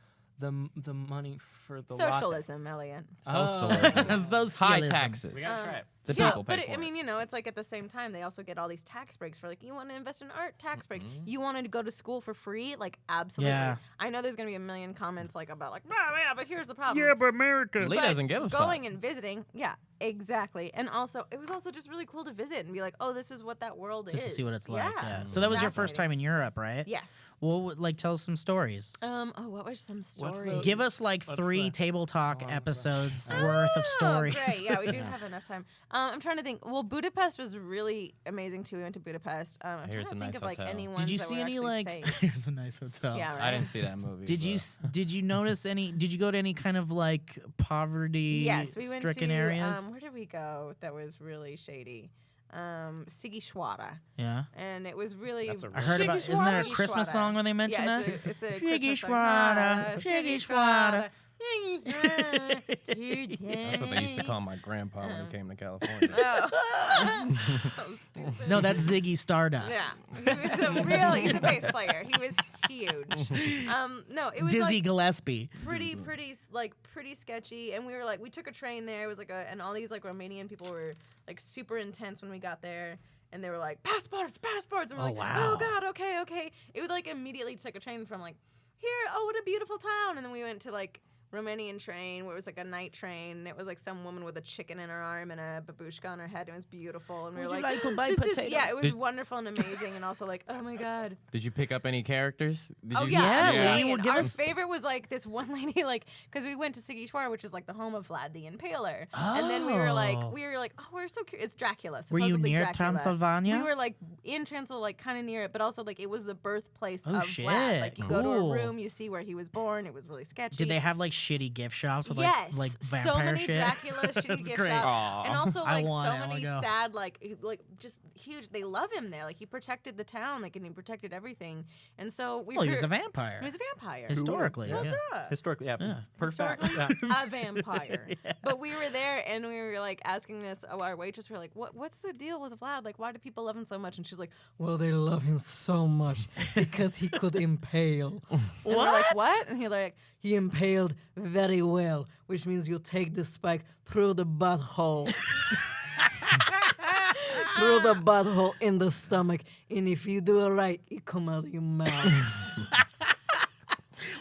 the money for the latte. Socialism, Elliot. Socialism. High taxes. We gotta try it. The Yeah, people pay but for I it. mean, you know, it's like at the same time they also get all these tax breaks for like you want to invest in art, tax break. You wanted to go to school for free, like absolutely. Yeah. I know there's gonna be a million comments like about like, yeah, but here's the problem. Yeah, but America. Lee But doesn't give a fuck. going and visiting, yeah, exactly. And also, it was also just really cool to visit and be like, oh, this is what that world is. Just to see what it's like. Yeah. it's So that was your first time fascinating. in Europe, right? Yes. Well, like, tell us some stories. Oh, what was some story? the- Give us like What's 3 the- Table Talk Oh, episodes worth of stories. Great. Yeah, we do have enough time. I'm trying to think. Well, Budapest was really amazing too. We went to Budapest. I'm Here's trying a to think nice of like hotel. any ones Did you that see were any actually like? safe. Here's a nice hotel. Yeah, right. I didn't see that movie. Did you did you notice any? Did you go to any kind of like poverty Yes, we went stricken to areas? where did we go that was really shady? Sigishwara. Yeah, And it was really That's a I heard about. Isn't there a Sigishwara. Christmas song when they mention Yeah, that? it's a Christmas song. Sigishwara, Sigishwara. That's what they used to call my grandpa when he came to California. Oh. So stupid. No, that's Ziggy Stardust. Yeah, he was he's a bass player. He was huge. No, it was Dizzy like Gillespie. pretty sketchy. And we were like, we took a train there. It was like and all these like Romanian people were like super intense when we got there. And they were like, passports. And we're Oh, like, wow. oh God, okay. It would like immediately took a train from like, here, oh, what a beautiful town. And then we went to like Romanian train where it was like a night train. And it was like some woman with a chicken in her arm and a babushka on her head. It was beautiful. And we were Would you like, like to buy this potato? is, yeah, it was Did- wonderful and amazing. And also like, oh my God. Did you pick up any characters? Did Oh you yeah, Yeah, Lee, Lee, well, give our us- favorite was like this one lady, like because we went to Sigishwara, which is like the home of Vlad the Impaler, and then we were like, Oh. oh, we're so curious. It's Dracula. Were you supposedly near Dracula. Transylvania? We were like in Transylvania, like kind of near it, but also like it was the birthplace Oh, of shit. Vlad. Like you go to Cool. a room, you see where he was born. It was really sketchy. Did they have like shitty gift shops with Yes, like vampire so many shit? Dracula shitty That's gift great. shops, Aw. and also I like want so it. I wanna many go. sad, like just huge. They love him there. Like he protected the town, like and he protected everything. And so we. Well, he was were- a vampire. He was a vampire. Historically. Well, Yeah. duh. Historically, yeah. Yeah. Perfect. Historically, Yeah. a vampire. But we were there and we were like asking this our waitress. We were like, what's the deal with Vlad? Like, why do people love him so much? And she's like, well, they love him so much because he could impale. And we're like, what? And he's like, he impaled very well, which means you take the spike through the butthole. Through the butthole in the stomach, and if you do it right, it come out of your mouth.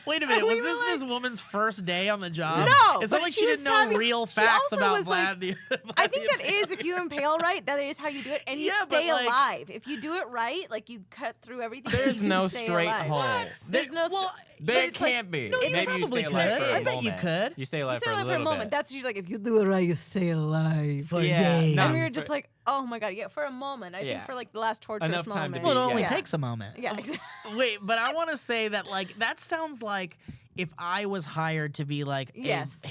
Wait a minute, We was were this like- this woman's first day on the job? No, It's not but like she she was didn't know having- real she facts also about was like- Vlad the I think that is, if you impale right, that is how you do it, and you Yeah, but, stay like- alive. If you do it right, like you cut through everything. There's you can no stay straight alive. hole. There's no. well, but There it's like- can't be. No, you Maybe probably stay alive could. for a I bet you moment. could. You stay You alive stay for a alive for a little moment. bit. That's she's like, if you do it right, you stay alive. For Yeah, days. no, And we were for- just like, oh my God, yeah, for a moment. I think Yeah. for like the last torturous Enough time to moment. be- Well, it only yeah. takes a moment. Yeah, exactly. Wait, but I want to say that like that sounds like if I was hired to be like Yes.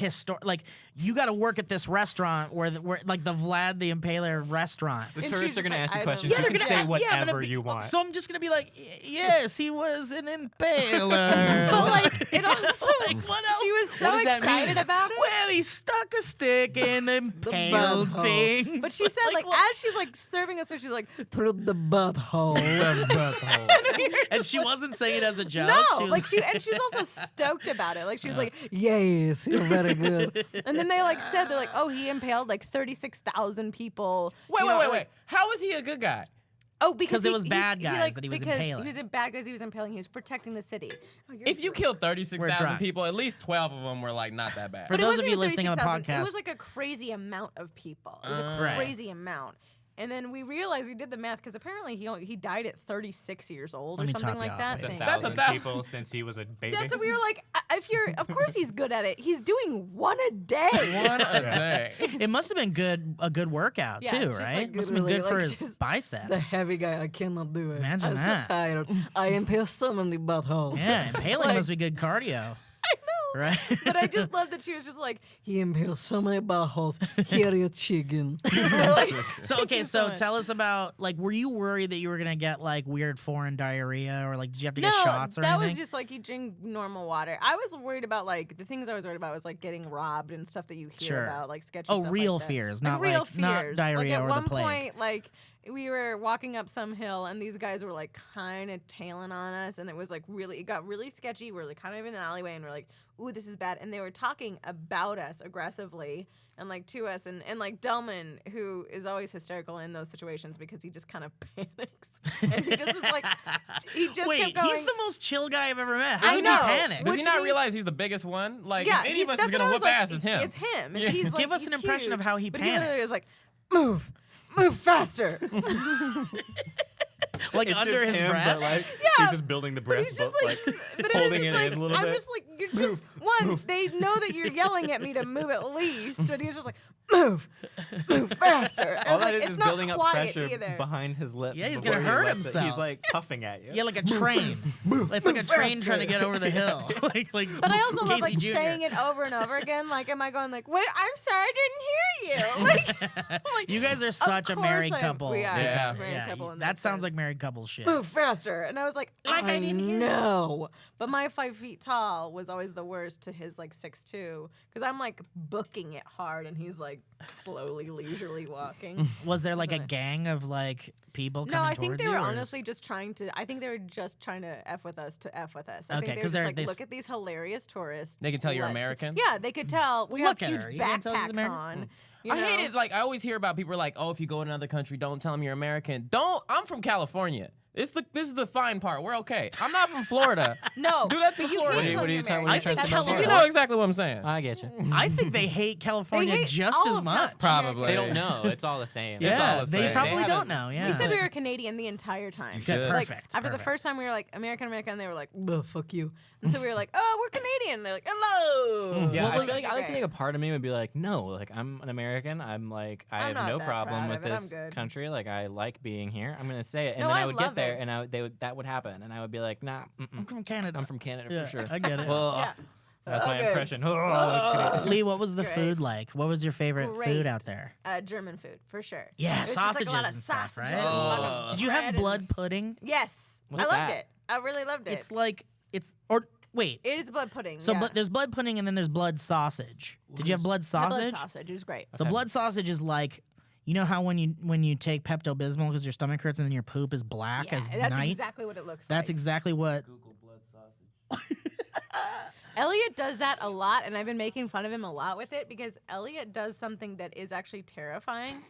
like you got to work at this restaurant where like the Vlad the Impaler restaurant. The And tourists she's are going to just ask you like, I questions. don't You know. can say yeah, but whatever it'd be- you want. So I'm just gonna be like, yes, he was an impaler. But like, it also, like what else? she was so does that excited mean? about it. Well, he stuck a stick in the impaled butthole. things. But she said, like, what? as she's like serving us, food, she's like, through the butthole. And she wasn't saying it as a joke. No, She was like she was also stoked about it. Like she was like, "Yes, you're very good." And then they like said they're like, "Oh, he impaled like 36,000 people." Wait, you know, wait. like- How is he a good guy? Oh, because 'Cause it he- was bad guys like, that he was because impaling. He was bad guys. He was impaling. He was protecting the city. Oh, you're If you drunk. killed We're 36,000 drunk. people, at least 12 of them were like not that bad. For But it those wasn't of you even listening on the 36,000. podcast- It was like a crazy amount of people. It was a Right. crazy amount. And then we realized we did the math because apparently he died at 36 years old Let or me something top you like off that. right It's there. Thanks. That's 1,000 about- people since he was a baby. That's what we were like. If you're, of course he's good at it. He's doing one a day. One a day. It must have been a good workout Yeah, too, just, right? like, Must have been really, good for like, his just biceps. heavy guy, I cannot do it. Imagine that. so tired. I impale so many buttholes. Yeah, impaling Like- must be good cardio, I know. right? But I just love that she was just like, he impaled so many buttholes. Here your chicken. Like, So thank okay, you so much. tell us about like, were you worried that you were gonna get like weird foreign diarrhea or like did you have to get shots or that anything? was just like you drink normal water. I was worried about like the things I was worried about was like getting robbed and stuff that you hear Sure. about, like sketchy Oh, stuff real like that. fears, Like, not real like not fears. diarrhea like, or at the one plague. point, like we were walking up some hill and these guys were like kind of tailing on us, and it was like really, it got really sketchy. We're like kind of in an alleyway, and we're like, ooh, this is bad. And they were talking about us aggressively and like to us. And like Delman, who is always hysterical in those situations because he just kind of panics. And he just was like, he just Wait, kept going. he's the most chill guy I've ever met. How I does know. he panic? Does Which he not means- realize he's the biggest one? Like, yeah, if any of us that's is what gonna I whoop was like, ass, it's him. It's him. And Yeah. he's like, Give us he's an impression of huge, how he but he literally panics. was like, move faster. Like It's under just his him, breath? but like Yeah. he's just building the But breath, he's just but, like, but it was holding just it like, in a little I'm bit. just like, you're just one. They know that you're yelling at me to move at least, but he was just like, move faster. And I All was that like, is it's not quiet quiet pressure either. behind his lips. Yeah, he's before gonna he hurt lets it. himself. He's like puffing at you. Yeah, like a train. It's like a train trying to get over the hill. like But I also love Casey like Jr. saying it over and over again. Like, am I going like, wait, I'm sorry, I didn't hear you. Like, You guys are such a course married I am. couple. We are Yeah. a married couple in that sounds sense. like married couple shit. Move faster. And I was like I didn't hear you. know. But my 5 feet tall was always the worst to his like 6'2", because I'm like booking it hard and he's like slowly, leisurely walking. Was there like a Wasn't it? gang of like people No, coming I think towards they you? were or is- honestly just trying to. I think they were just trying to f with us I Okay, think they 'cause were just they're- like, they look s- at these hilarious tourists. They can tell you're Let's- American? Yeah, they could tell. We Look have at huge her. You can't tell she's backpacks American? on. You I hate know? it. Like, I always hear about people like, oh, if you go to another country, don't tell them you're American. I'm from California. This is the fine part. We're okay. I'm not from Florida. No, Do that to but you Florida. can't tell What are you you're trying- American. what are you That's trying to say how about they You Florida? know exactly what I'm saying. I get you. I think they hate California hate just all as of much. California. Probably. They don't know. It's all the same. Yeah. Yeah, all the they same. probably They don't haven't- know. Yeah. We said we were Canadian the entire time. Good, Like, perfect. after the perfect. first time we were like American, and they were like, "Ugh, fuck you." And so we were like, "Oh, we're Canadian." They're like, "Hello." Yeah, What I was- feel like I like to Okay. think a part of me would be like, no, like I'm an American. I'm like I I'm have not no that problem proud with of it. I'm this good. country. Like I like being here. I'm gonna say it, and No, then I I would love get there, it. and that would happen, and I would be like, nah, I'm from Canada. I'm from Canada Yeah, for sure. I get it. Well, Yeah. that's my Okay. impression. Oh, Lee, what was the Great. food like? What was your favorite food Great. out there? German food for sure. Yeah, It was just, like, a lot sausages of and stuff, sausages right? and a lot of Did you have bread and- blood pudding? Yes, What's I loved that? it. I really loved it. It's like wait. It is blood pudding. So yeah. there's blood pudding and then there's blood sausage. Did you have blood The sausage? blood sausage. It was great. So blood sausage is like, you know how when you take Pepto Bismol because your stomach hurts and then your poop is black Yeah, as that's night. exactly what it looks That's like. exactly what. Google blood sausage. Elliot does that a lot, and I've been making fun of him a lot with it because Elliot does something that is actually terrifying.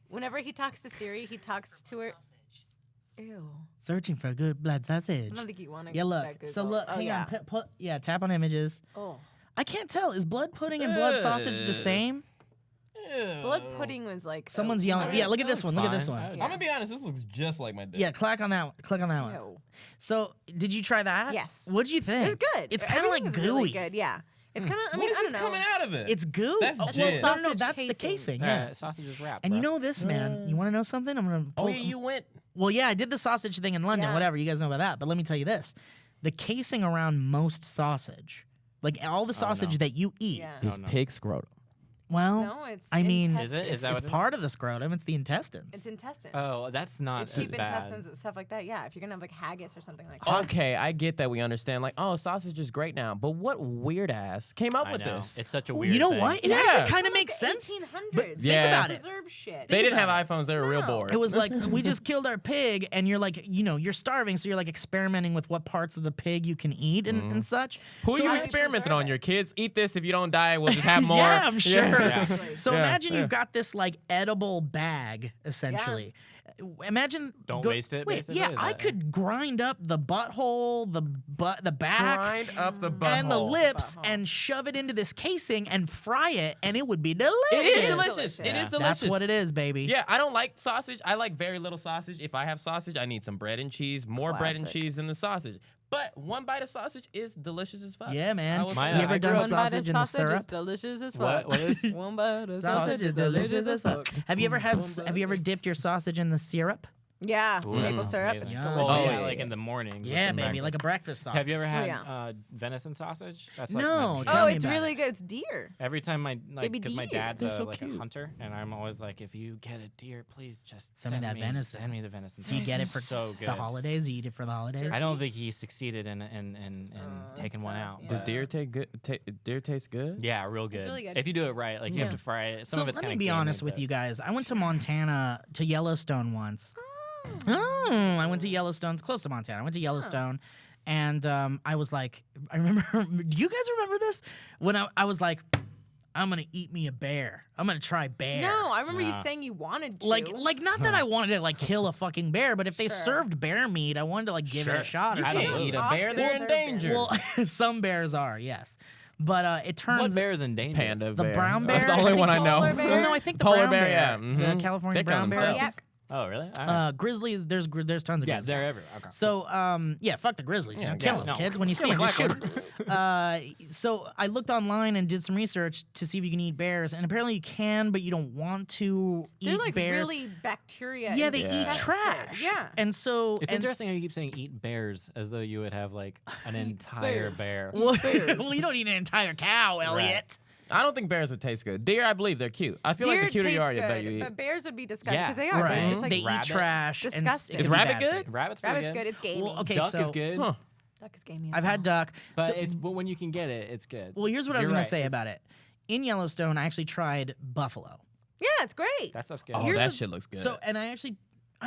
Whenever he talks to Siri, he talks to her. Ew. Searching for good blood sausage. I don't think you want to. Yeah, look. So look, Oh, hang yeah. on. Tap on images. Oh. I can't tell. Is blood pudding and blood sausage the same? Blood pudding was like. Someone's oh, yelling. my- Yeah, look at this one. Look at this fine. one. I would- I'm gonna be honest. This looks just like my dick. Yeah, click on that one. Click on that one. Ew. So, did you try that? Yes. What did you think? It's good. It's kind of like Everything is gooey. really good. Yeah. It's kind of. I mean, What I is don't this know. coming out of it? It's goo. That's well, jizz. no, Sausage that's the casing. casing. Yeah. sausage is wrapped. And you bro. know this, man. You want to know something? I'm gonna. oh pull- yeah, you went. Well, yeah, I did the sausage thing in London. Yeah. Whatever, you guys know about that. But let me tell you this: the casing around most sausage, like all the sausage no. that you eat. Yeah. His no. pig scrotum. Well, No, it's. I mean, Is it? Is intestines. that it's what it is? part of the scrotum. It's the intestines. It's intestines. Oh, that's not It's as cheap bad. intestines and stuff like that. Yeah, if you're gonna have like haggis or something like that. Okay, I get that. We understand. Like, oh, sausage is great now. But what weird ass came up I with know. this? It's such a weird. you know thing. what? It Yeah. actually kind It's of makes like sense. 1800s. But think Yeah. about it. Preserved shit. They didn't have about iPhones. They were real No. bored. It was like we just killed our pig, and you're like, you're starving, so you're like experimenting with what parts of the pig you can eat and such. Who are So you how do you experimenting preserve on? it? Your kids? Eat this. If you don't die, we'll just have more. Yeah, I'm sure. Exactly. So Yeah, imagine yeah. you've got this like edible bag, essentially. Imagine. Don't waste it, Wait, basically, yeah, is I that- could grind up the butthole, the back, Grind up the butthole. and the lips, Butthole. and shove it into this casing and fry it, and it would be delicious. It is Delicious. delicious. It Yeah. is delicious. That's what it is, baby. Yeah, I don't like sausage. I like very little sausage. If I have sausage, I need some bread and cheese, more bread and Classic. cheese than the sausage. But one bite of sausage is delicious as fuck. Yeah, man. I will My- say You I ever grew done up- One bite of sausage in the sausage syrup? is delicious as fuck. What is? One bite of Sausage is delicious as fuck. Have you ever Have you ever dipped your sausage in the syrup? Yeah, Ooh, maple that syrup. sounds It's Yeah. delicious. Oh, Oh, yeah, yeah. like in the morning. with Yeah, the baby, like a breakfast breakfast. sausage. Have you ever had yeah. venison sausage? That's like No, my tell Oh, me it's about really it. good. It's deer. Every time Baby because my deer. dad's They're so like cute. a hunter, and I'm always like, if you get a deer, please just Send me that venison. Send me the venison. Do you get it for so good? the holidays? You eat it for the holidays? I don't think he succeeded in taking one tough, out. yeah. Does but- deer deer taste good? Yeah, real good. really good. If you do it right, like you have Yeah. to fry it. Some So of it's let me kinda be honest gamey, with but- you guys. I went to Montana, to Yellowstone once. Oh, I went to Yellowstone. It's close to Montana. I went to Yellowstone, And I was like, I remember. Do you guys remember this? When I was like, I'm gonna eat me a bear. I'm gonna try bear. No, I remember you saying you wanted to. Like not that I wanted to like kill a fucking bear, but if they Sure. served bear meat, I wanted to like give it a shot or I something. don't eat a Often bear. They're serve in bear. danger. Well, some bears are, yes. But it turns What bear is in danger? Panda the bear. brown That's bear? the only I one I think know. polar bear? Well, no, I think the Polar brown bear, bear, yeah. the Mhm. California They kill brown bear. themselves. Yuck. Oh, really? All right. Grizzlies, there's tons of Yeah, grizzlies. they're everywhere. Okay. So, yeah, fuck the grizzlies. Yeah, Kill yeah, them, no. kids. When you see Kill them, the just black shoot 'em. So I looked online and did some research to see if you can eat bears, and apparently you can, but you don't want to They're eat like bears. really bacteria. Yeah, they eat infested. trash. Yeah. And so It's and, interesting how you keep saying eat bears as though you would have like an entire bear. Well, well, you don't eat an entire cow, Elliot. I don't think bears would taste good. Deer, I believe they're cute. I feel Deer like the cuter you taste are, the better good, you eat. but bears would be disgusting Yeah. because they are. Right. They're just like They rabbit. eat trash. And Disgusting. it Is can be rabbit bad for good? you. Rabbit's pretty rabbit's good. It's gamey. Well, okay, Duck so is good, Huh. Duck is gamey. as I've had well. duck. but So- but when you can get it, it's good. well, here's what I was You're going right, to say it's- about it. In Yellowstone, I actually tried buffalo. Yeah, it's great. That stuff's good. Oh, Here's that the- shit looks good. So, and I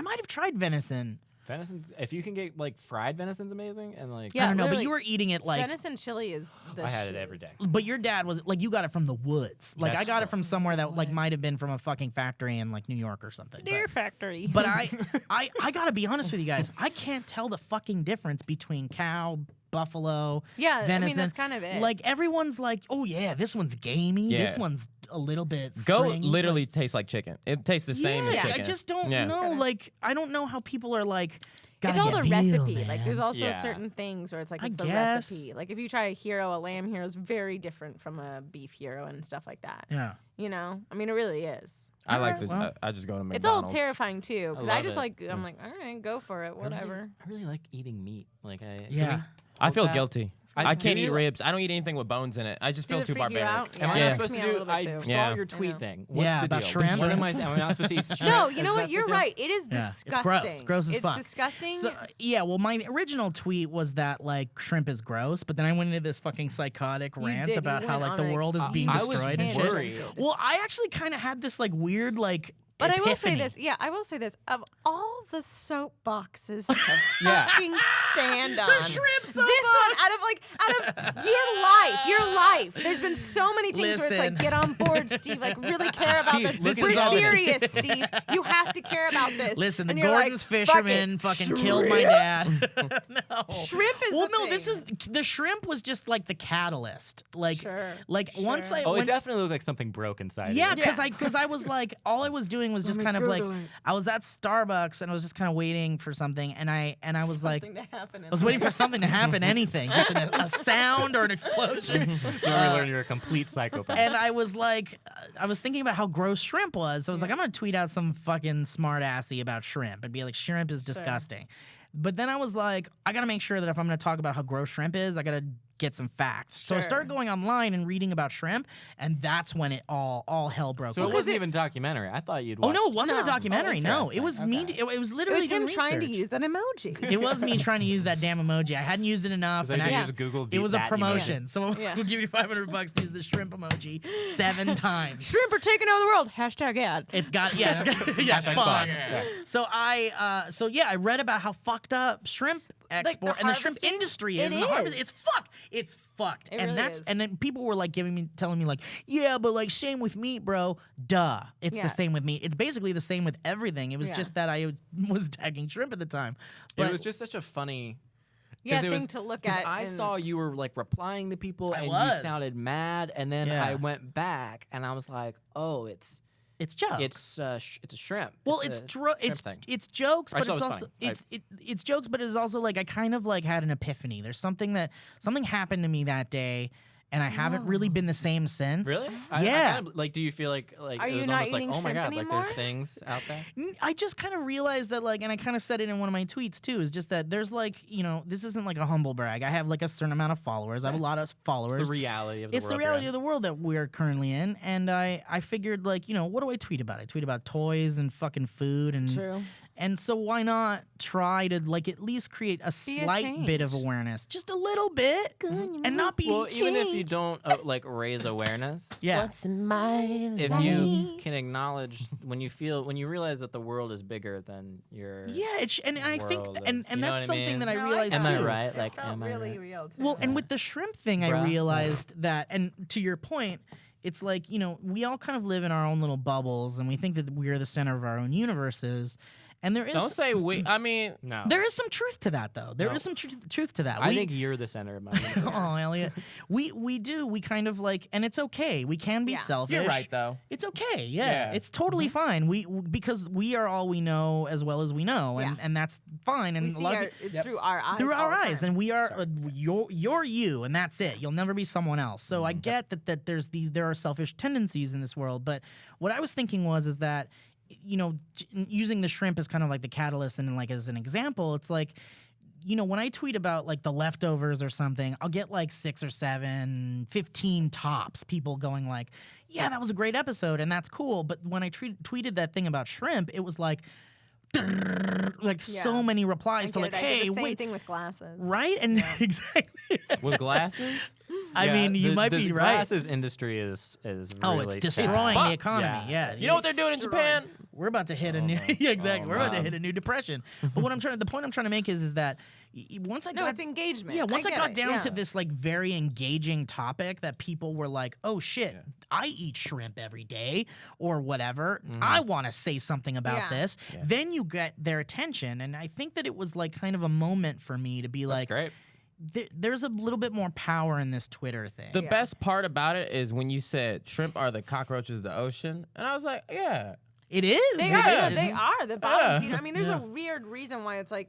might have tried venison. Venison's, if you can get like fried venison's amazing, and like Yeah, I don't know, but literally, you were eating it like. venison chili is the I had it shit. every day. But your dad was like, you got it from the woods. Like I That's got it so- from somewhere that like might have been from a fucking factory in like New York or something. factory. But I gotta be honest with you guys. I can't tell the fucking difference between cow, buffalo, yeah, venison. I mean that's kind of it. Like everyone's like, oh yeah, this one's gamey. This Yeah. one's a little bit. Goat stringy. literally tastes like chicken. It tastes the same as Yeah, chicken. I just don't Yeah. know. Like I don't know how people are like. it's "Gotta all get the veal, recipe. Like there's man." also Yeah. certain things where it's like I it's the guess. recipe. Like if you try a hero, a lamb hero is very different from a beef hero and stuff like that. Yeah. You know, I mean it really is. I like Alright, this. well. I just go to It's all McDonald's. terrifying too because I I love just it. like I'm like all right, go for it, whatever. I really like eating meat. Like I Yeah. I feel that. guilty. I I can't do. eat ribs. I don't eat anything with bones in it. I just feel Does it too freak you barbaric. out? Am I Yeah. not It supposed freaks to me out a do? little I bit too. saw Yeah. your I tweet know. thing. What's Yeah, the about deal? shrimp. What am I not supposed to eat shrimp? No, you know Is what? that You're the deal? right. It is Yeah, it's disgusting. gross. Gross as it's fuck. disgusting. So yeah, well, my original tweet was that like shrimp is gross, but then I went into this fucking psychotic You rant did. You about how went like the on a- world is being I was destroyed and shit. worried. Well, I actually kind of had this like weird like. But I will say epiphany. this. Yeah, I will say this. Of all the soapboxes to Yeah. fucking stand on, The shrimp this one soapbox! out of your life. There's been so many things where it's Listen. like, get on board, Steve. Like, really care about Steve, this. this We're is all- serious, Steve. You have to care about this. Listen, the And you're like, Gordon's "Fuck it. fisherman fucking killed my dad. No. Shrimp is Well, the no, this thing. is the shrimp was just like the catalyst. Like, Sure, like once sure. I Oh, when, it definitely looked like something broke inside. yeah, of you. because I was like, all I was doing was just kind of like, I was at Starbucks and I was just kind of waiting for something, and I was like, Something to happen. I was waiting for something to happen, anything, just a sound or an explosion. So we learned you're a complete psychopath. And I was like, I was thinking about how gross shrimp was. So I was like, I'm gonna tweet out some fucking smart assy about shrimp and be like, shrimp is disgusting. But then I was like, I gotta make sure that if I'm gonna talk about how gross shrimp is, I gotta get some facts. So I Sure. started going online and reading about shrimp, and that's when it all hell broke So it loose. wasn't even documentary. I thought you'd. Oh watch no, it wasn't No. a documentary. Oh, No, it was interesting. me. Okay. It was It literally was him doing trying to research. use that emoji. It was me trying to use that damn emoji. I hadn't used it enough, So and you I, just Googled it was a that promotion. emoji. Someone was Yeah. like, "We'll give you $500 to use the shrimp emoji 7 times." Shrimp are taking over the world. Hashtag ad. It's got yeah, it's got, yeah, Hashtag spawn. spawn. Yeah. So I read about how fucked up shrimp export and the shrimp harvesting? industry is. It And the harvest, is. it's fucked. It And really that's is. and then people were like telling me like, yeah, but like same with meat, bro. Duh. It's Yeah. the same with meat. It's basically the same with everything. It was Yeah. just that I was tagging shrimp at the time. But It was just such a funny. Yeah, 'cause it thing was- to look 'cause at. I and- saw you were like replying to people, I and was. you sounded mad, and then Yeah. I went back, and I was like, "Oh, it's jokes. it's a shrimp." Well, it's it's a it's thing. it's jokes, I but thought it's it was also funny. it's jokes, but it's also like I kind of like had an epiphany. There's something happened to me that day, and I haven't really been the same since. Really? Yeah. I kind of, like, do you feel like Are it you was not almost like, eating oh my shrimp god, like anymore? there's things out there? I just kind of realized that, like, and I kind of said it in one of my tweets too, is just that there's like, this isn't like a humble brag. I have like a certain amount of followers. I have a lot of followers. The reality of the It's world. the reality of the world that we're currently in, and I figured like, what do I tweet about? I tweet about toys and fucking food and True. And so why not try to like at least create a Be a slight bit of change. awareness, just a little bit, and not be Well, even if you don't like raise awareness, yeah. What's in my if life? you can acknowledge when you realize that the world is bigger than your Yeah, and I think world of- and you know that's what I something mean? that I No, realized Am I too. right? It Like, felt am I really right? real too. Well, and with the shrimp thing, I Bruh. realized that, and to your point, it's like, we all kind of live in our own little bubbles, and we think that we're the center of our own universes. And there is Don't say we. I mean, No. there is some truth to that, though. There No. is some truth to that. I think you're the center of my universe. Oh, Elliot, we kind of like, and it's okay. We can be Yeah. selfish. you're right though. It's okay. Yeah, Yeah. it's totally fine. Because we are all we know as well as we know, and Yeah. and that's fine. And we a see lot of it through our eyes. through all our the eyes, time. and we are you're you, and that's it. You'll never be someone else. So I get that there are selfish tendencies in this world, but what I was thinking is that using the shrimp as kind of like the catalyst and like as an example, it's like, when I tweet about like the leftovers or something, I'll get like 6 or 7, 15 tops, people going like, yeah, that was a great episode and that's cool. But when I tweeted that thing about shrimp, it was like so Yeah. many I replies to get like, it. I did hey, the same wait, thing with glasses. right? And exactly. With glasses. I Yeah, mean, you the- might the be right. glasses industry is Oh, really it's sad. destroying the fucked. economy. Yeah. You know what they're doing in Destroying. Japan? We're about to hit a new yeah, exactly. Oh, We're about to man. hit a new depression. But the point I'm trying to make is that once I No, got it's engagement. yeah, once I get got it, down to yeah. this like very engaging topic that people were like, "Oh shit, I eat shrimp every day or whatever. I want to say something about Yeah. this." Then you get their attention, and I think that it was like kind of a moment for me to be That's like, great. there's a little bit more power in this Twitter thing. The Yeah. best part about it is when you said shrimp are the cockroaches of the ocean, and I was like, yeah. It is. They it are. is. They are the bottom Yeah. feeder. I mean, there's Yeah. a weird reason why it's like,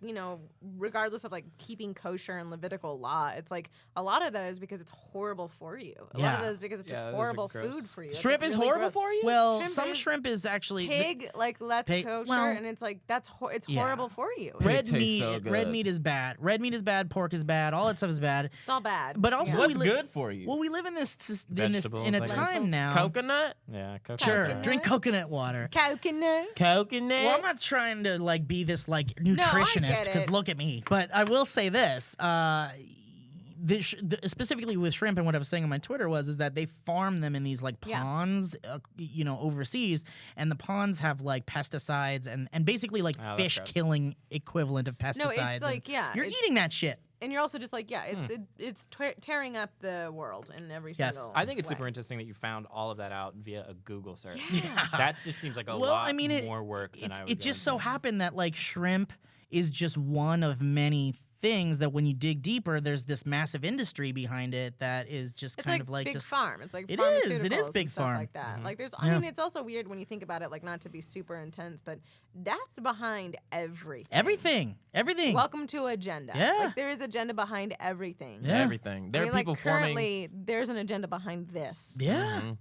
regardless of like keeping kosher and Levitical law, it's like a lot of that is because it's horrible for you. A lot Yeah. of that is because it's just Yeah, those are horrible gross. food for you. It's, Shrimp like, is really horrible gross. for you? Well, Shrimp some is shrimp is actually Pig, like that's Pig- kosher, well- and it's like it's Yeah. horrible for you. red tastes meat. so Red good. meat is bad. Red meat is bad. Pork is bad. All that stuff is bad. It's all bad. But also, Yeah. we What's li- good for you? Well, we live in this Vegetables, in a I guess. time Lentils. now. Coconut? Yeah, Sure, Coconut. drink coconut water. coconut. Coconut? Well, I'm not trying to like be this like I nutritionist get because it. look at me, but I will say this. Specifically with shrimp, and what I was saying on my Twitter is that they farm them in these like Yeah. ponds, overseas, and the ponds have like pesticides and basically like Oh, that's fish gross. killing equivalent of pesticides. No, it's and like you're it's- eating that shit. and you're also just like it's tearing up the world in every Yes. single. I think it's super way. interesting that you found all of that out via a Google search. Yeah. That just seems like a Well, lot I mean, more work than I would it just go so into. happened that like shrimp is just one of many things that when you dig deeper, there's this massive industry behind it that is just It's kind like of like big just farm. It's like It is pharmaceuticals big and stuff farm. like that. Like there's, Yeah. I mean, it's also weird when you think about it. Like not to be super intense, but that's behind everything. everything. Welcome to agenda. Yeah. Like there is agenda behind everything. Yeah. Everything. There I mean, are people like forming. currently, there's an agenda behind this. Yeah,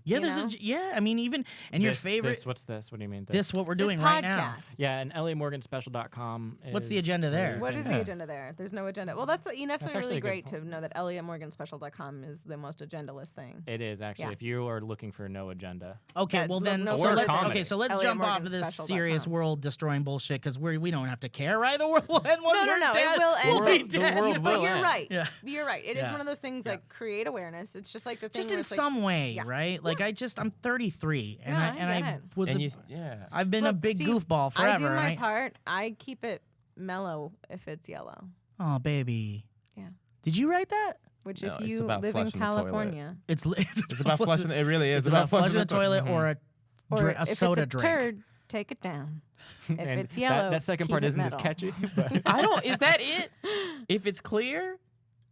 yeah. You There's know? yeah. I mean, even and your This- favorite. This, what's this? What do you mean? This what we're This doing right now. podcast. Yeah, and ElliotMorganSpecial.com. What's the is agenda there? really What is thing. the agenda there? There's no agenda. Well, that's That's really actually a good great point. to know that ElliotMorganSpecial.com is the most agendaless thing. It is actually. Yeah. If you are looking for no agenda, Okay, Yeah, well no- then, no so Or let's comedy. jump off of this ElliotMorganSpecial.com. serious world destroying bullshit because we don't have to care, right? The world will end when No, no, we're no. dead. It will end. We'll be The dead. world But will you're end. right. Yeah. You're right. It is Yeah. one of those things like create awareness. It's just like the thing Just where in it's like, some way, yeah. right? Like I'm 33, and Yeah, I I get it. was and a, you, yeah. I've been a Look, big see, goofball forever. I do my and part. I keep it mellow if it's yellow. Oh, baby. Yeah. Did you write that? Which, No, if it's you about live in flushing the toilet. California, It's It's about flushing. It really is. It's about flushing the toilet Mhm. or a or a if soda it's a drink. turd, take it down. If And it's yellow, that second keep part it isn't as metal. catchy. But I don't. Is that it? If it's clear,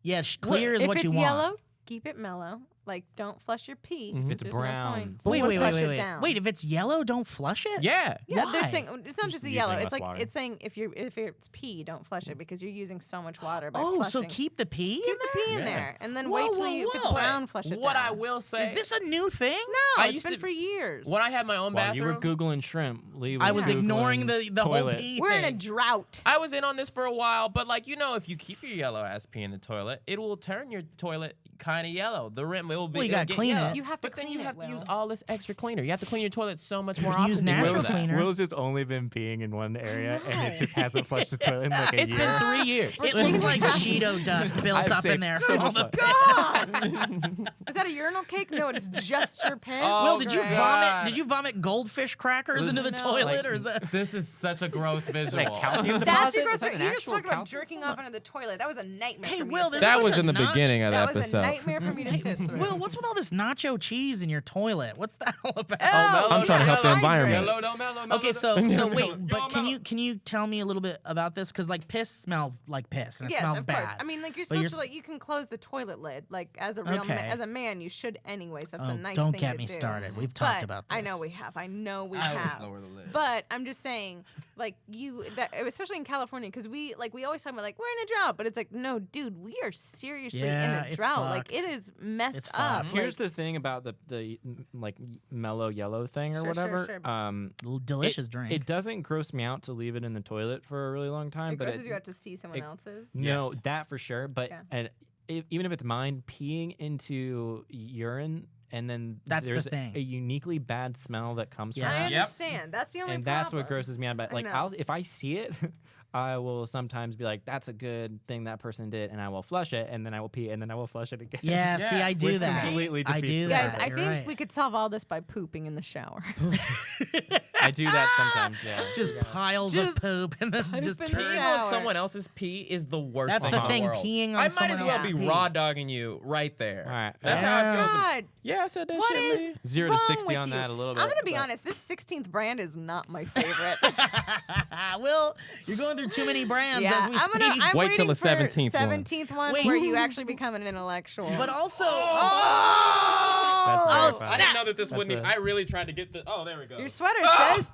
Yeah, clear is if what it's you want. yellow, keep it mellow. Like, don't flush your pee. Mhm. If it's There's brown, No point. Wait, Or wait, flush wait, it wait. down. Wait, if it's yellow, don't flush it? yeah. Yeah, Why? they're saying it's not Just just a using yellow. less It's like water. it's saying if it's pee, don't flush it because you're using so much water by Oh, so flushing. keep the pee in Keep the there? pee in Yeah. there, and then Whoa, wait till whoa, if it's whoa. brown, flush it What down. I will say Is this a new thing? No, I it's used been to- for years. when I had my own while you were bathroom, googling shrimp, Lee was I was ignoring Googling the whole toilet. pee We're in a thing. drought. I was in on this for a while, but like if you keep your yellow ass pee in the toilet, it will turn your toilet kind of yellow. The rim will be. Well, you gotta it'll get clean yellow. it. You have to But then clean you it, have to use Will. all this extra cleaner. You have to clean your toilet so much more You often. use than you natural will that. cleaner. Will's just only been peeing in one area, and it know. just hasn't flushed his toilet in like a It's year. been 3 years. It looks like Cheeto dust built I've up in saved there. so from all much the God! Is that a urinal cake? No, it's just your piss. Oh, Will, did you Great. vomit? Did you vomit goldfish crackers into the No. toilet, Like, or is that? This is such a gross visual. Like calcium That's deposit? your Is gross. that an You just actual talked about calcium? jerking off into the toilet. That was a nightmare. Hey, for me Will, to there's sit a That bunch was of in the notch- beginning of the That was a episode. nightmare for me to sit through. Will, what's with all this nacho cheese in your toilet? What's that all about? I'm trying to help the environment. Okay, so wait, but can you tell me a little bit about this? Because like piss smells like piss, and it Yes, smells of bad. course. I mean, like you're But you're supposed to like you can close the toilet lid like as a real Okay. as a man you should anyways. That's Oh, a nice don't thing get to me do. started. We've talked But about this. I know we have. I know we I always have. lower the lid. But I'm just saying, like especially in California, because we always talk about like we're in a drought, but it's like no, dude, we are seriously Yeah, in a it's drought. Like fucked. it is messed It's up. fucked. Here's the thing about the like mellow yellow thing or Sure, sure, whatever. sure. Delicious drink. It doesn't gross me out to leave it in the toilet for a really long time. It but grosses you out to see someone else's. No, Yes. that for sure. But Yeah. even if it's mine, peeing into urine and then That's the there's thing. a uniquely bad smell that comes Yes. from I it. Yep. understand. That's the only And problem. that's what grosses me out about I like know. if I see it I will sometimes be like that's a good thing that person did and I will flush it and then I will pee and then I will flush it again. yeah, see, Yeah, I do which that. completely I defeats do the that. Guys, I You're think right. we could solve all this by pooping in the shower. I do that sometimes, yeah. Just piles Just of poop and then poop just in the turn. shower. Peeing on someone else's pee is the worst That's thing the in thing, the world. peeing on I might someone as well else's be pee. raw dogging you right there. All right. That's Yeah. how I feel. God, Yeah, I said that what shit. is Lee. 0 to wrong 60 with on you? that a little bit. I'm gonna be but- honest. This 16th brand is not my favorite. Will, you're going through too many brands yeah, as we speak. I'm Wait till waiting the for 17th one. 17th one Wait. where you actually become an intellectual. But also, That's very Oh, funny. I didn't know that this That's wouldn't. a- I really tried to get the. Oh, there we go. your sweater says.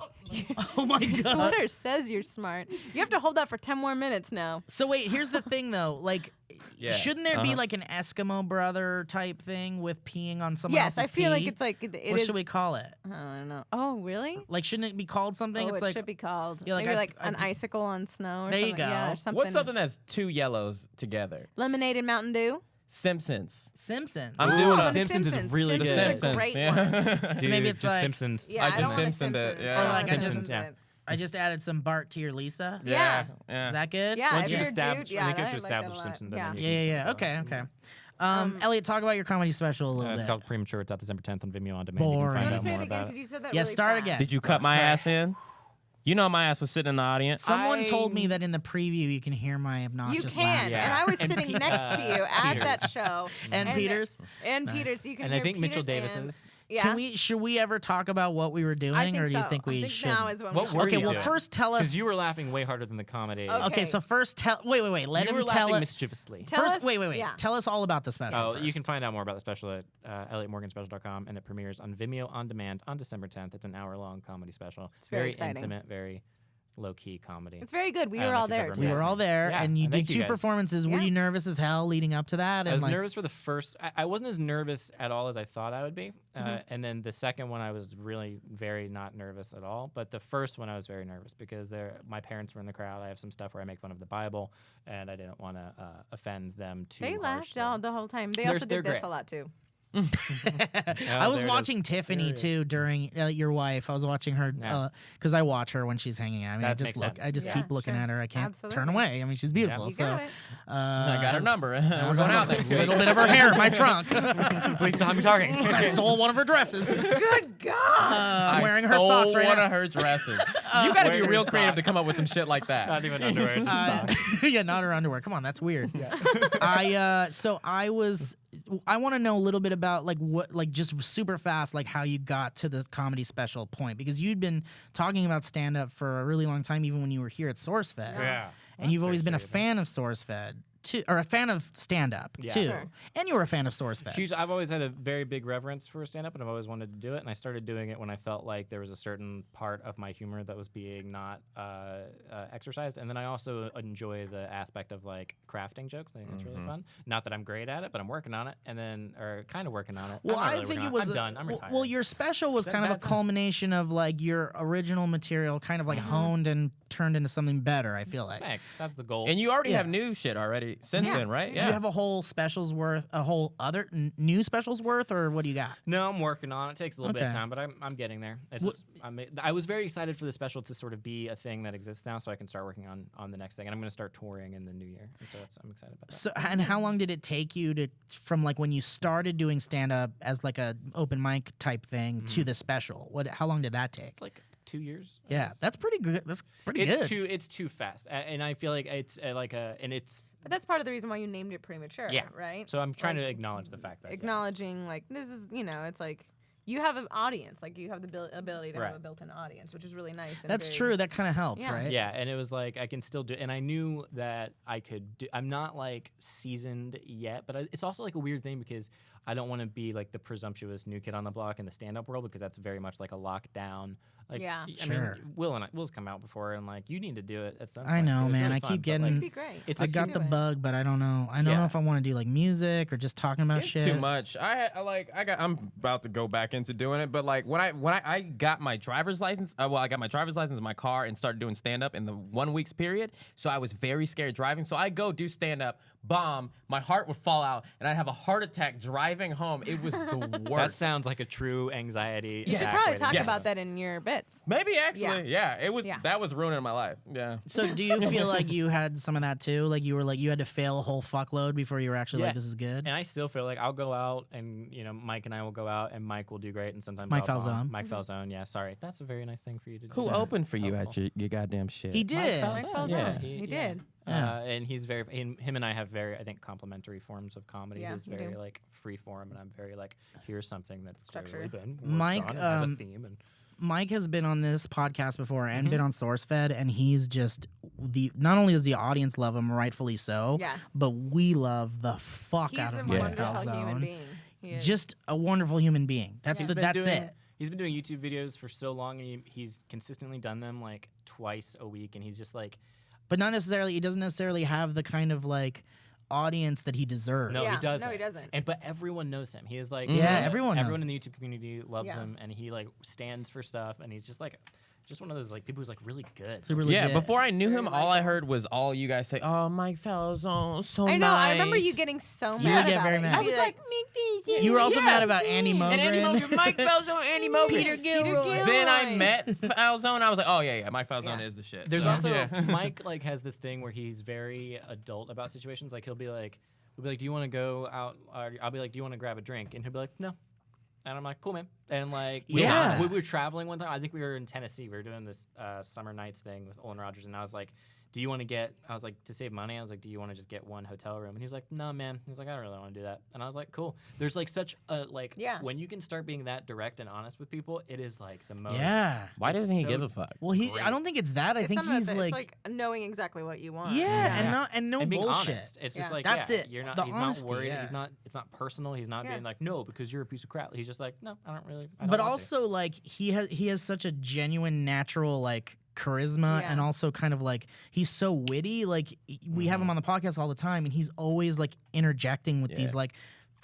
oh my Your god. sweater says you're smart. You have to hold that for 10 more minutes now. So wait, here's the thing though. Like, Yeah. shouldn't there be Uh-huh. like an Eskimo brother type thing with peeing on someone Yes, else's I feel like pee? it's like it What is. should we call it? I don't know. Oh, really? Like, shouldn't it be called something? Oh, it's it like should be called. Yeah, like Maybe I- like I- an icicle on snow or There you something. Yeah, go. or something. What's something that's two yellows together? Lemonade and Mountain Dew. Simpsons. Simpsons. I'm Ooh, doing the a Simpsons is really The good. Simpsons is a Simpsons. great Yeah. one. So maybe Dude, it's just like- Simpsons. Yeah, I I just don't want a Simpsoned it, Simpsons. yeah. I don't Or want like a I just- Simpsons yeah. it. I just added some Bart to your Lisa. Yeah. Yeah. Is that good? Yeah, Once if you you're a establish, dude, yeah, I think you I have to like that a establish lot. Simpsons. Yeah. Then you Yeah. can Okay. change it. Okay. Elliot, talk about your comedy special a little It's bit. called Premature. It's out December 10th on Vimeo on demand. Boring. You You can want find to out say more it again about because it. you said that Yeah, really start fast. again. Did you cut my Sorry. ass in? You know my ass was sitting in the audience. Someone told me that in the preview you can hear my You obnoxious can, laugh. Yeah. and I was And sitting Pe- next to you at Peters. that show. And Peters. And Nice. Peters, you can And hear I think Mitchell Peters Davis is. Yeah. Should we ever talk about what we were doing, I think or do you so. think we I think should? now is when What we were should. Okay, you well, doing? first tell us. Because you were laughing way harder than the comedy. Okay. Okay, so first tell. Wait. Let you him were tell laughing us. mischievously. Tell First, us- wait. yeah. Tell us all about the special. Oh, you first. can find out more about the special at ElliottMorganSpecial.com, and it premieres on Vimeo on demand on December 10th. It's an hour-long comedy special. It's very exciting. Intimate, very low-key comedy. It's very good. We I don't were know all if you've there ever too. We met were all there, Yeah, and you and did thank you two guys. performances. Were Yeah. you nervous as hell leading up to that? I And was like, nervous for the first. I wasn't as nervous at all as I thought I would be. And then the second one, I was really very not nervous at all. But the first one, I was very nervous because my parents were in the crowd. I have some stuff where I make fun of the Bible, and I didn't want to offend them too They laughed harshly. all the whole time. They They're- also they're did this great. a lot too. I was there it watching is. Tiffany There it is. too during your wife. I was watching her Yeah. because I watch her when she's hanging out. I mean, I That just makes look. sense. I just Yeah, keep looking sure. at her. I can't turn Absolutely. away. I mean, she's beautiful. You so got it. I got her number. We're was going a out next a week. little bit of her hair in my trunk. Please stop me talking. I stole one of her dresses. Good God! I'm I wearing her stole socks right one now. of her dresses. You got to be Wearing her real creative socks. to come up with some shit like that. Not even underwear. Just socks. Yeah, not her underwear. Come on, that's weird. I want to know a little bit about just super fast, like how you got to the comedy special point, because you'd been talking about stand up for a really long time, even when you were here at SourceFed. Yeah. And you've That's always been a exciting. fan of SourceFed too, or a fan of stand up Yeah. too. Sure. And you were a fan of SourceFed. Huge. I've always had a very big reverence for stand-up, and I've always wanted to do it. And I started doing it when I felt like there was a certain part of my humor that was being not exercised. And then I also enjoy the aspect of like crafting jokes. I think that's really fun. Not that I'm great at it, but I'm working on it, or kind of working on it. Well, I'm not I really think working it on was I'm done. I'm retired. Well, your special was that kind of a bad time? culmination of like your original material, kind of like honed and turned into something better, I feel like. Thanks. That's the goal. And you already Yeah. have new shit already since then, right? Do you have a whole specials worth, a whole other new specials worth, or what do you got? No, I'm working on it. It takes a little bit of Okay. time, but I'm getting there. I was very excited for the special to sort of be a thing that exists now, so I can start working on the next thing. And I'm going to start touring in the new year, and so I'm excited about that. So, and how long did it take you to, from like when you started doing stand up as like a open mic type thing to the special? How long did that take? It's like 2 years. I Yeah, guess. that's pretty good. That's pretty It's good. it's too fast, and I feel like it's But that's part of the reason why you named it premature, Yeah. right? so I'm trying Like, to acknowledge the fact that acknowledging like this is, it's like you have an audience, like you have the ability to have Right. a built-in audience, which is really nice. And That's very- true. That kind of helped, Yeah. right? Yeah, and it was like I can still do, and I knew that I could do. I'm not like seasoned yet, but it's also like a weird thing because I don't want to be like the presumptuous new kid on the block in the stand-up world because that's very much like a lockdown. Like, Yeah. I Sure. mean, Will's come out before, and like you need to do it at some I point. know, so it's man. really I fun, keep but, getting- like, It'd be great. It's I a got do the it. bug, but I don't know. I don't know Yeah. if I want to do like music or just talking about It's shit. too much. I'm about to go back into doing it, but like when I got my driver's license, I got my driver's license in my car and started doing stand up in the 1 week's period. So I was very scared driving. So I go do stand up, bomb, my heart would fall out, and I'd have a heart attack driving home. It was the That worst. sounds like a true anxiety. You should attack probably waiting talk to about happen. that in your bits. Maybe actually, yeah. It was Yeah. that was ruining my life. Yeah. So do you feel like you had some of that too? Like you had to fail a whole fuckload before you were actually Yeah. like, this is good? And I still feel like I'll go out and, Mike and I will go out and Mike will do great. And sometimes Mike I'll bomb. Falzone. Mike Falzone, yeah. Sorry. That's a very nice thing for you to do. Who opened for you Helpful. at your goddamn shit? He did. Mike Falzone. Yeah. He did. Yeah. And he's him and I have very, I think, complementary forms of comedy. Yeah, He's you very do. like free form, and I'm very like, here's something that's clearly Structured. been worked Mike, on and has a theme. And Mike has been on this podcast before and Mm-hmm. been on SourceFed, and he's just not only does the audience love him, rightfully so, Yes. but we love the fuck He's out a of Mike wonderful human Falzone. being. He is. Just a wonderful human being. That's He's the been that's doing- it. He's been doing YouTube videos for so long, and he's consistently done them like twice a week, and he's just like, But not necessarily. He doesn't necessarily have the kind of like audience that he deserves. no, Yeah. he doesn't. No, he doesn't. But everyone knows him. He is like, Yeah, everyone knows everyone in the YouTube community loves Yeah. him, and he like stands for stuff, and he's just like, just one of those like people who's like really good. Super Yeah, legit. before I knew him, Very all I likable. heard was all you guys say, "Oh, Mike Falzone, so I know. nice." I remember you getting so You mad would get about very it. mad. You'd I be was like, You were also Yeah. mad about Andy Mogren. And Andy Mogren, Mike Falzone, Andy Mogren. Peter Gilroy. Then I met Falzone. I was like, "Oh yeah, Mike Falzone Yeah. is the shit." There's So, also yeah. Mike like has this thing where he's very adult about situations. Like we'll be like, "Do you want to go out?" I'll be like, "Do you want to grab a drink?" And he'll be like, "No." And I'm like, "Cool, man." And like, Yeah. we were traveling one time. I think we were in Tennessee. We were doing this summer nights thing with Olin Rogers, and I was like, "Do you want to get?" I was like, to save money. I was like, "Do you want to just get one hotel room?" And he's like, "No, man." He's like, "I don't really want to do that." And I was like, "Cool." There's like such a like Yeah. when you can start being that direct and honest with people, it is like the most. Yeah. Why it's doesn't he so give a fuck? Well, I Great. don't think it's that. I It's think some of he's it. like, It's like knowing exactly what you want. yeah, Yeah. and no and being bullshit. honest. It's just Yeah. like That's yeah, it. You're not. The He's honesty, not worried. yeah. He's not. It's not personal. He's not Yeah. being like no because you're a piece of crap. He's just like no, I don't really. I don't But want also like he has such a genuine natural like charisma Yeah. and also kind of like he's so witty. Like we have him on the podcast all the time, and he's always like interjecting with these like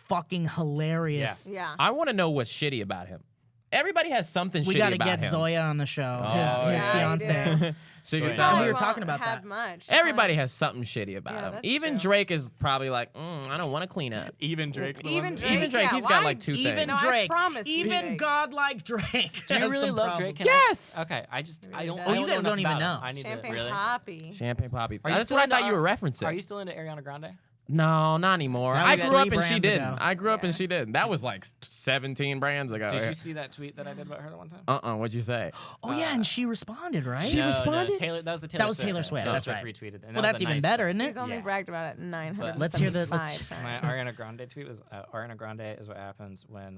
fucking hilarious. Yeah. I want to know what's shitty about him. Everybody has something We shitty gotta about get him. Zoya on the show. Oh, his yeah, you fiance. do. So you Zoe. should Probably we were won't talking about have that. much. Everybody has something shitty about Yeah, him. that's Even true. Drake is probably like, I don't want to clean up. to. Even Drake's the Even one. Drake, Even Drake, yeah, he's got why? like two Even things. No, I Drake. promise you, Even Drake. godlike Drake. Do you has really some love problems. Drake? Can I- Yes. Okay, I just Really I don't. does. I Oh, you guys know don't even enough about know. him. I need Champagne to really. Poppy. Champagne Poppy. Are you That's still what I into thought you were Are referencing. you still into Ariana Grande? No, not anymore. That I was grew 3 up and she brands didn't. ago. I grew up and Yeah. she didn't. That was like 17 brands ago. Did you see that tweet that I did about her that one time? What'd you say? Oh yeah, and she responded, right? She No, responded? Taylor, that was the Taylor. That was Taylor Swift, Taylor that's Swift right. retweeted. And Well, that that's was a even nice better, thing. isn't it? He's only Yeah. bragged about it 975 Let's hear the- times. My Ariana Grande tweet was Ariana Grande is what happens when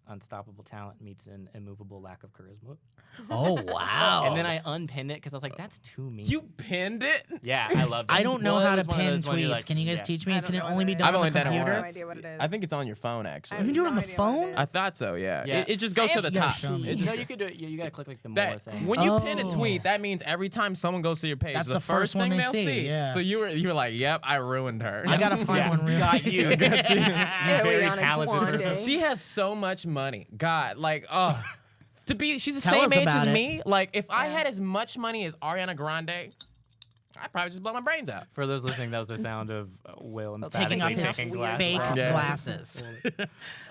unstoppable talent meets an immovable lack of charisma. Oh wow. And then I unpinned it because I was like, that's too mean. You pinned it? Yeah, I loved it. I don't know Well, it how to was one of pin those ones you're tweets. like, Can you guys yeah. teach me? I Can it don't know only what be it done I've on only the done it I have computer? no idea what it is. I think it's on your phone, I actually. have You can do it no on the idea what it phone? is. I thought so, yeah. Yeah. It just goes to the You gotta top. show me. It No, just, you could do it. You gotta click like the more that, thing. when you pin a Oh. tweet, that means every time someone goes to your page, That's the the first one thing they they'll see, yeah. So you were like, yep, I ruined her. I gotta find Yeah, one real got you. Got you. You very Ariana talented Grande. person. She has so much money. God, like, oh. She's the Tell same us age about as it. me. Like, if I had as much money as Ariana Grande, I'd probably just blow my brains out. For those listening, that was the sound of Will Taking off emphatically his taking fake glasses off.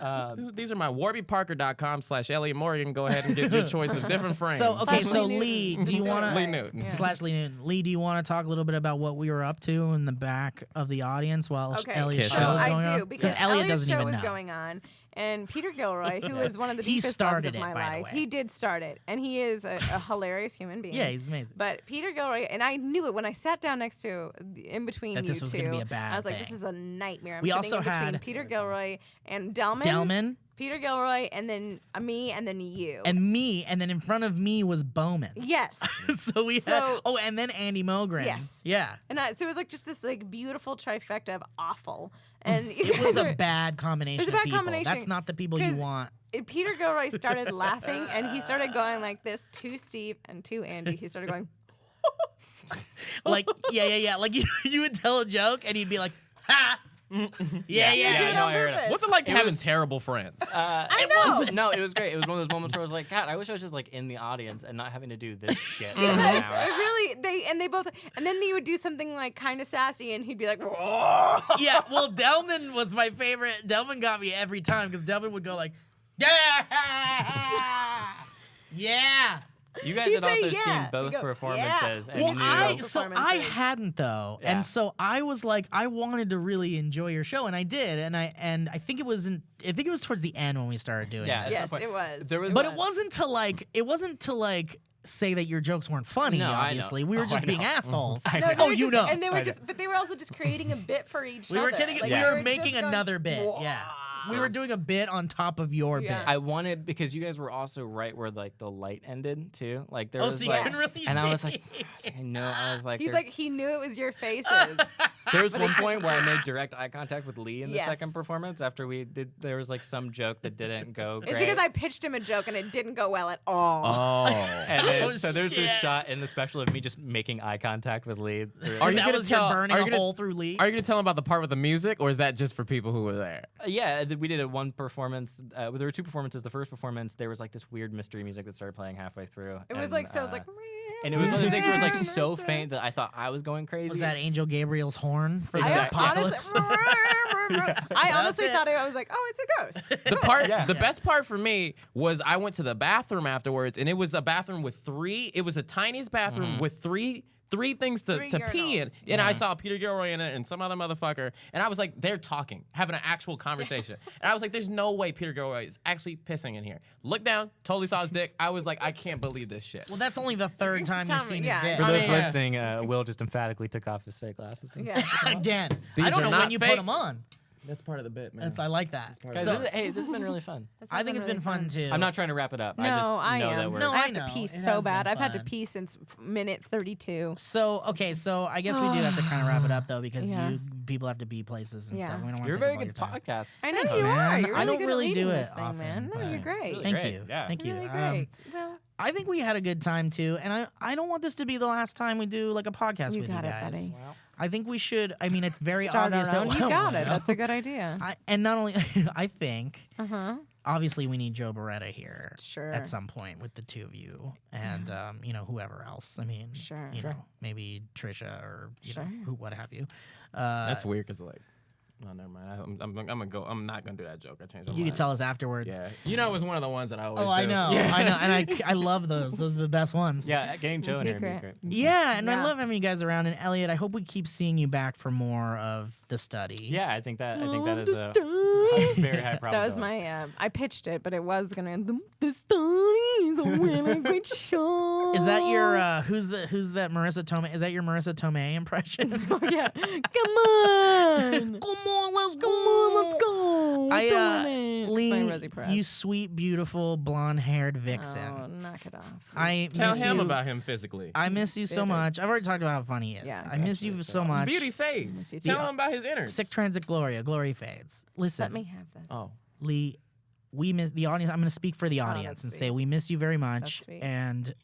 glasses. These are my warbyparker.com/Elliott Morgan. Go ahead and get your choice of different frames. So okay, Slash so Lee Lee, Newton. do you Just do want it to Lee right. Newton. Yeah. slash Lee Newton? Lee, do you want to talk a little bit about what we were up to in the back of the audience while Okay, Elliott's so show was I going do on? because Elliot Elliott's doesn't show even was know. going on, and Peter Gilroy, who is one of the He deepest loves started of my it, by the life, way. he did start it, and he is a hilarious human being. Yeah, he's amazing. But Peter Gilroy, and I knew it when I sat down next to, in between That you this was two. gonna be a bad I was like, this thing. is a nightmare. I'm We sitting also in between had- Peter Gilroy and Delman. Delman Peter Gilroy, and then me, and then you. and me, and then in front of me was Bowman. yes. So we had So- and then Andy Mogren. Yes. Yeah. So it was like just this like beautiful trifecta of awful. And you It was guys a are- bad combination It was a of bad people. combination, That's not the people you 'cause- want. Peter Gilroy started laughing, and he started going like this to Steve and to Andy. He started going, Like, yeah. Like you would tell a joke and he'd be like, ha. Yeah. did it no, on I heard it. purpose. What's it like to It having was- terrible friends? I know. It was great. It was one of those moments where I was like, God, I wish I was just like in the audience and not having to do this shit. for an Yes, hour." it really, they both, and then he would do something like kind of sassy, and he'd be like, "Whoa." Yeah, well, Delman was my favorite. Delman got me every time because Delman would go like, yeah. You guys He'd had also say yeah. seen both He'd go, performances, yeah. and Well, knew. I- I hadn't though, Yeah. and so I was like, I wanted to really enjoy your show, and I did, and I think it was towards the end when we started doing Yeah, this. Yes, But it was. there was- But it wasn't to like say that your jokes weren't funny. No, I know. obviously, we were Oh, just I being know. assholes. I No, know. they Oh, were you just, know. and they were I just, but they were also just creating a bit for each We other. were kidding. Like, We they were just making going, another bit. Yeah, we were doing a bit on top of your Yeah. bit. I wanted because you guys were also right where like the light ended too. Like there Oh, was so you like, couldn't really and I see. was like, I know. I was like, He's there- like, he knew it was your faces. There was one point where I made direct eye contact with Lee in the Yes. second performance after we did. There was like some joke that didn't go It's great. because I pitched him a joke and it didn't go well at all. Oh. And then, Oh, so there's this shit. shot in the special of me just making eye contact with Lee. Are you that gonna was tell- your burning are you a gonna- hole through Lee. Are you gonna tell them about the part with the music, or is that just for people who were there? Yeah, we did one performance. There were two performances. The first performance, there was like this weird mystery music that started playing halfway through. It was and, like, so it was like, and it was one of those things where it was like so faint that I thought I was going crazy. Was that Angel Gabriel's horn for the Exactly. apocalypse? I honestly it. thought I was like, oh, it's a ghost. The best part for me was I went to the bathroom afterwards, and it was a bathroom with three. It was the tiniest bathroom with three things to Three pee in. urinals. And I saw Peter Gilroy in it and some other motherfucker, and I was like, they're talking, having an actual conversation. And I was like, there's no way Peter Gilroy is actually pissing in here. Look down, totally saw his dick. I was like, I can't believe this shit. Well, that's only the third time you've Tell me, seen yeah. his For dick. those yeah. listening, Will just emphatically took off his fake glasses. Yeah. Again, These I don't are know not when you put fake. them on. That's part of the bit, man. I like that. Guys, So, this has been really fun. I think it's been fun too. I'm not trying to wrap it up. No, I just I know am. that we're. No, I I have to know. pee It so has bad. been I've had to fun. pee since minute 32. So okay, so I guess we do have to kind of wrap it up though because Yeah. people have to be places and Yeah. stuff. We don't want You're a to very take good up all your time. podcast. I know Thanks, you man. are. You're I really don't good really at do leading it this thing, often, man. No, you're but- great. Really Thank great, you. yeah. Thank you. Really great. Well, I think we had a good time too, and I don't want this to be the last time we do like a podcast you with got you it, guys. buddy. I think we should. I mean, it's very Start obvious our that own. You got it. Well, That's a good idea. and not only I think Uh-huh. obviously we need Joe Beretta here Sure. at some point with the two of you and whoever else. I mean, Sure. you know, maybe Trisha or Sure. who, what have you. That's weird, cause like, no, never mind. I'm gonna go. I'm not gonna do that joke. I changed my You mind. can tell us afterwards. Yeah, you know, it was one of the ones that I always. Oh, I do. know, Yeah. I know, and I love those. Those are the best ones. Yeah, getting Joe in here would be Secret. great. Yeah, and I Yeah. love having you guys around. And Elliot, I hope we keep seeing you back for more of the study. Yeah, I think that is a very high probability. That was my. I pitched it, but it was gonna end. The story is a really great show. Is that your who's that Marissa Tomei? Is that your Marissa Tomei impression? Oh, yeah. Come on. Come on, let's go. Come on, let's go. We're doing it. Lee, Playing Rosie Perez. you sweet, beautiful, blonde-haired vixen. Oh, knock it off. I Tell miss him you. about him physically. I miss you so Baby. much. I've already talked about how funny he is. Yeah, I miss you actually, so so much. Beauty fades. Miss you Tell too. him about his innards. Sick transit Gloria. Glory fades. Listen, Let me have this. Oh, Lee, we miss the audience. I'm going to speak for the Oh, audience that's and sweet. say we miss you very much, sweet. and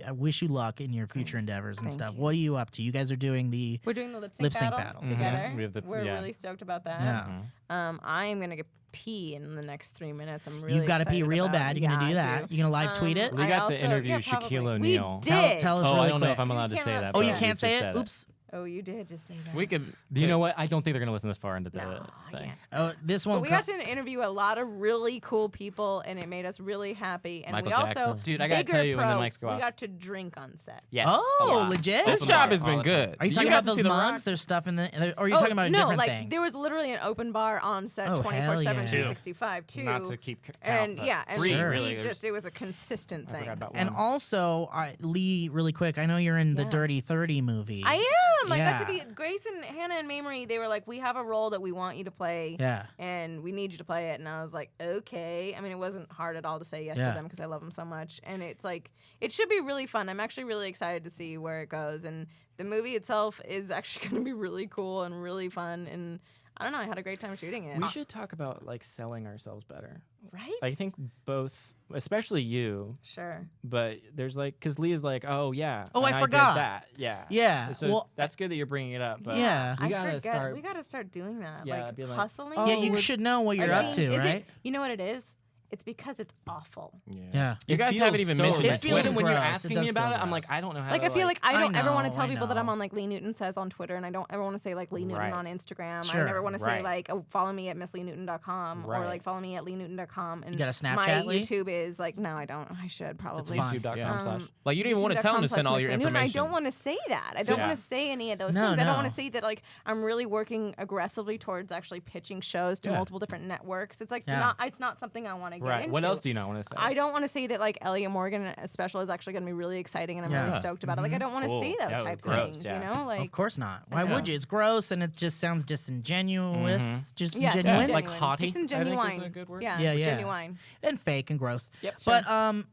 I wish you luck in your future endeavors and Thank stuff. you. What are you up to? You guys are doing the We're doing the lip Lip sync sync battle battles. together. We have the- We're yeah. really stoked about that. yeah. I am gonna get pee in the next 3 minutes. I'm really You've got to pee excited real about- bad. You're yeah, gonna do I that. do. You're gonna live tweet it. We I got also- to interview yeah, Shaquille probably. O'Neal. We did. Tell us Oh, really I don't know quick. if I'm allowed to You say can't that. let Oh, us you but can't just say said it. Oops. Oh, you did just say that. We could. Do you know what? I don't think they're gonna listen this far into the No, thing. yeah. This But won't. we got to interview a lot of really cool people, and it made us really happy. And Michael we also, Jackson. Dude, I gotta bigger tell you when the pro, mics go we off. got to drink on set. Yes. a Oh, lot. legit? This Open job bar has all been the time. good. Are you talking got about to see those The mugs? Rock? There's stuff in the. Or are you talking about a no, different like thing? there was literally an open bar on set Oh, 24/7, hell yeah. 365 too. Not to keep count, and but yeah, and three, Sure. really. we just it was a consistent I thing. forgot about And one. also, Lee, really quick. I know you're in the Yeah. Dirty 30 movie. I am. I got to Yeah. be Grace and Hannah and Mamrie. They were like, "We have a role that we want you to play, Yeah. and we need you to play it." And I was like, "Okay." I mean, it wasn't hard at all to say yes Yeah. to them because I love them so much. And it's like, it should be really fun. I'm actually really excited to see where it goes. And the movie itself is actually going to be really cool and really fun. And I don't know. I had a great time shooting it. We should talk about like selling ourselves better. Right? I think both, especially you, Sure. but there's like, because Lee is like, oh yeah. Oh, and I forgot. did that. Yeah. Yeah, So well- that's good that you're bringing it up. But Yeah. we I gotta forget. start. We got to start doing that. Yeah, like be like, hustling. oh, Yeah, you we're- should know what you're I up mean, to, is right? it, you know what it is? It's because it's awful. Yeah. You It guys feels haven't even so mentioned It that feels Twitter. Even when you're gross. It asking does me about feel it, I'm like, gross. I don't know how Like to I feel like I don't ever want to tell I people that know. I'm on like Lee Newton says on Twitter, and I don't ever want to say like Lee Newton Right. on Instagram. Sure. I never want to say Right. like, oh, follow me at missleynewton.com or Right. like follow me at leanewton.com. And got a Snapchat, my Lee? YouTube is like, no, I don't. I should probably. fine. YouTube.com/. Like you didn't even want to tell them to send all your youtube.com/Miss Lee Newton. information. I don't want to say that. I don't Yeah. want to say any of those No, things. I don't want no. to say that like I'm really working aggressively towards actually pitching shows to Yeah. multiple different networks. It's like Yeah. it's not something I want to get Right. into. What else do you not want to say? I don't want to say that like Elliott Morgan special is actually going to be really exciting and I'm Yeah. really stoked about it. Like I don't want to Cool. say those Yeah, types gross, of things, yeah. you know? Like Of course not. Why Yeah. would you? It's gross and it just sounds disingenuous. Just yeah, genuine. like disingenuine. haughty, I think is Disingenuine. a good word. Yeah, Yeah, yeah. genuine. and fake and gross. Yep. But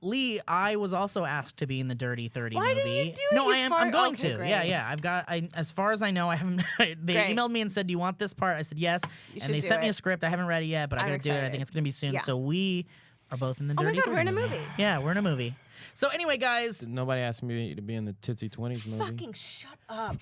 Lee, I was also asked to be in the Dirty 30 Why movie. didn't you do it, No, you I am. fart? I'm going Okay, to. great. Yeah. I've got. As far as I know, I haven't. They Great. emailed me and said, "Do you want this part?" I said yes, You and they should sent do me a it. script. I haven't read it yet, but I I'm gotta do it. I think excited. it's gonna be soon. Yeah. So we are both in the Oh my Dirty God, 30 we're in a movie. Yeah, we're in a movie. So anyway, guys, Did nobody asked me to be in the Tootsie 20s movie. Fucking shut up.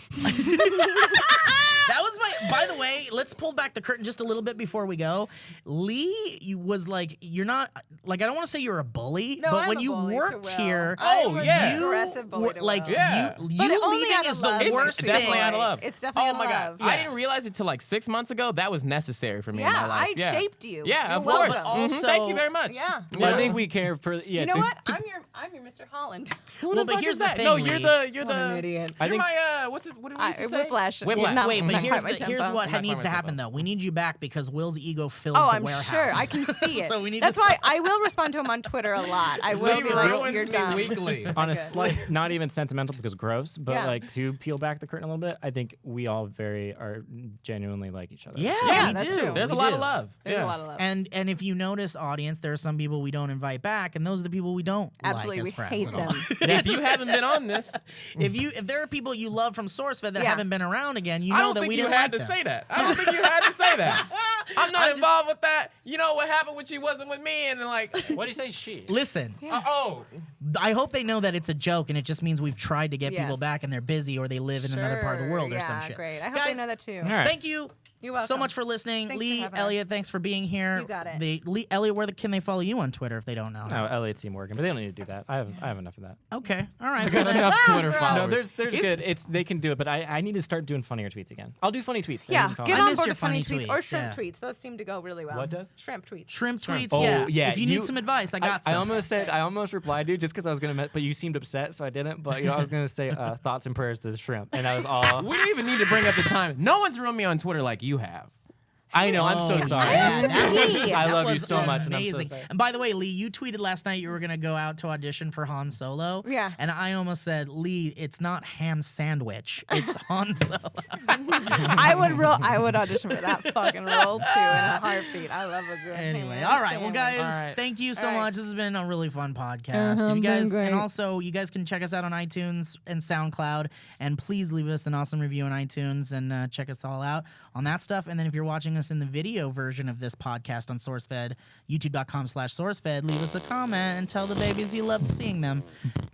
that was my. By the way, let's pull back the curtain just a little bit before we go. Lee, you was like, you're not like I don't want to say you're a bully, No, but I'm when a you bully to worked Will. here, I Oh, was yeah. an aggressive bully were- to like Will. Yeah. you But only leaving out of is the love. worst It's definitely thing. out of love. It's definitely Oh out my of God. love. I Yeah. didn't realize it till like 6 months ago. That was necessary for me in Yeah, my life. I yeah. shaped you. Yeah, You're of welcome. course. But Mhm. also- Thank you very much. Yeah. I think we care for You know what? I'm your Mr. Holland. Who Well, the but fuck here's is the that? thing, No, Lee. you're What an the idiot. I You're think- my what did we used to say? Whiplash. Whiplash. Not- Wait, but not here's quite my here's tempo. what Not needs quite to my happen tempo. though. We need you back because Will's ego fills Oh, the I'm warehouse. sure. I can see it. So we need That's to why I will respond to him on Twitter a lot. I will Lee be like, ruins you're me dumb. weekly. on a Good. slight, not even sentimental because gross, but Yeah. like to peel back the curtain a little bit, I think we all are genuinely like each other. Yeah, Yeah, we that's do. true. There's We a lot do. of love. There's yeah. a lot of love. And if you notice, audience, there are some people we don't invite back, and those are the people we don't Absolutely, like we as friends hate at all. them. If you haven't been on this, if there are people you love from SourceFed that Yeah. haven't been around again, you I know don't that think we you didn't had like to them. say that. I don't think you had to say that. I'm not I'm just- involved with that. You know what happened with you wasn't with me, and then like, What do you say, she? Listen, oh, I hope they know that it's a joke, and it just means we've tried to get people Yes. back, and they're busy or they live in another part of the world or yeah, some shit. great. I hope Guys, they know that too. All right. Thank you You're so welcome. much for listening. Thanks for Lee, having Elliott, us. thanks for being here. You got it. Elliott, where can they follow you on Twitter if they don't know? No, Elliott C. Morgan, but they don't need to do that. I have enough of that. Okay, all right. got well then- enough Twitter bro. followers. No, there's good. They can do it, but I need to start doing funnier tweets again. I'll do funny tweets. Yeah, get I on miss board your with funny funny tweets or tweets, shrimp yeah. tweets. Those seem to go really well. What does? Shrimp tweets. Shrimp tweets, Oh, yeah. yeah, If you need some advice, I got I some. I almost replied to you just because I was gonna, but you seemed upset, so I didn't. But I was gonna say thoughts and prayers to the shrimp, and that was all. we don't even need to bring up the time. No one's ruined me on Twitter like you have. I know. I'm so Oh, sorry. yeah, that was- I that love you was so much, and I'm so amazing. sorry. And by the way, Lee, you tweeted last night you were gonna go out to audition for Han Solo. Yeah. And I almost said, Lee, it's not ham sandwich, it's Han Solo. I would audition for that fucking role too in a heartbeat. I love a good Anyway, all right. Well, guys, All right. thank you so All right. much. This has been a really fun podcast. If you been guys, great. and also, you guys can check us out on iTunes and SoundCloud, and please leave us an awesome review on iTunes and check us all out on that stuff. And then if you're watching us us in the video version of this podcast on SourceFed, youtube.com/SourceFed. Leave us a comment and tell the babies you loved seeing them.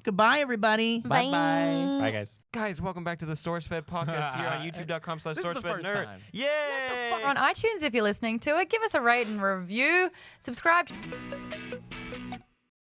Goodbye, everybody. Bye. Bye, guys. Guys, welcome back to the SourceFed Podcast here on youtube.com/SourceFedNerd. time. Yay! On iTunes if you're listening to it. Give us a rate and review. Subscribe.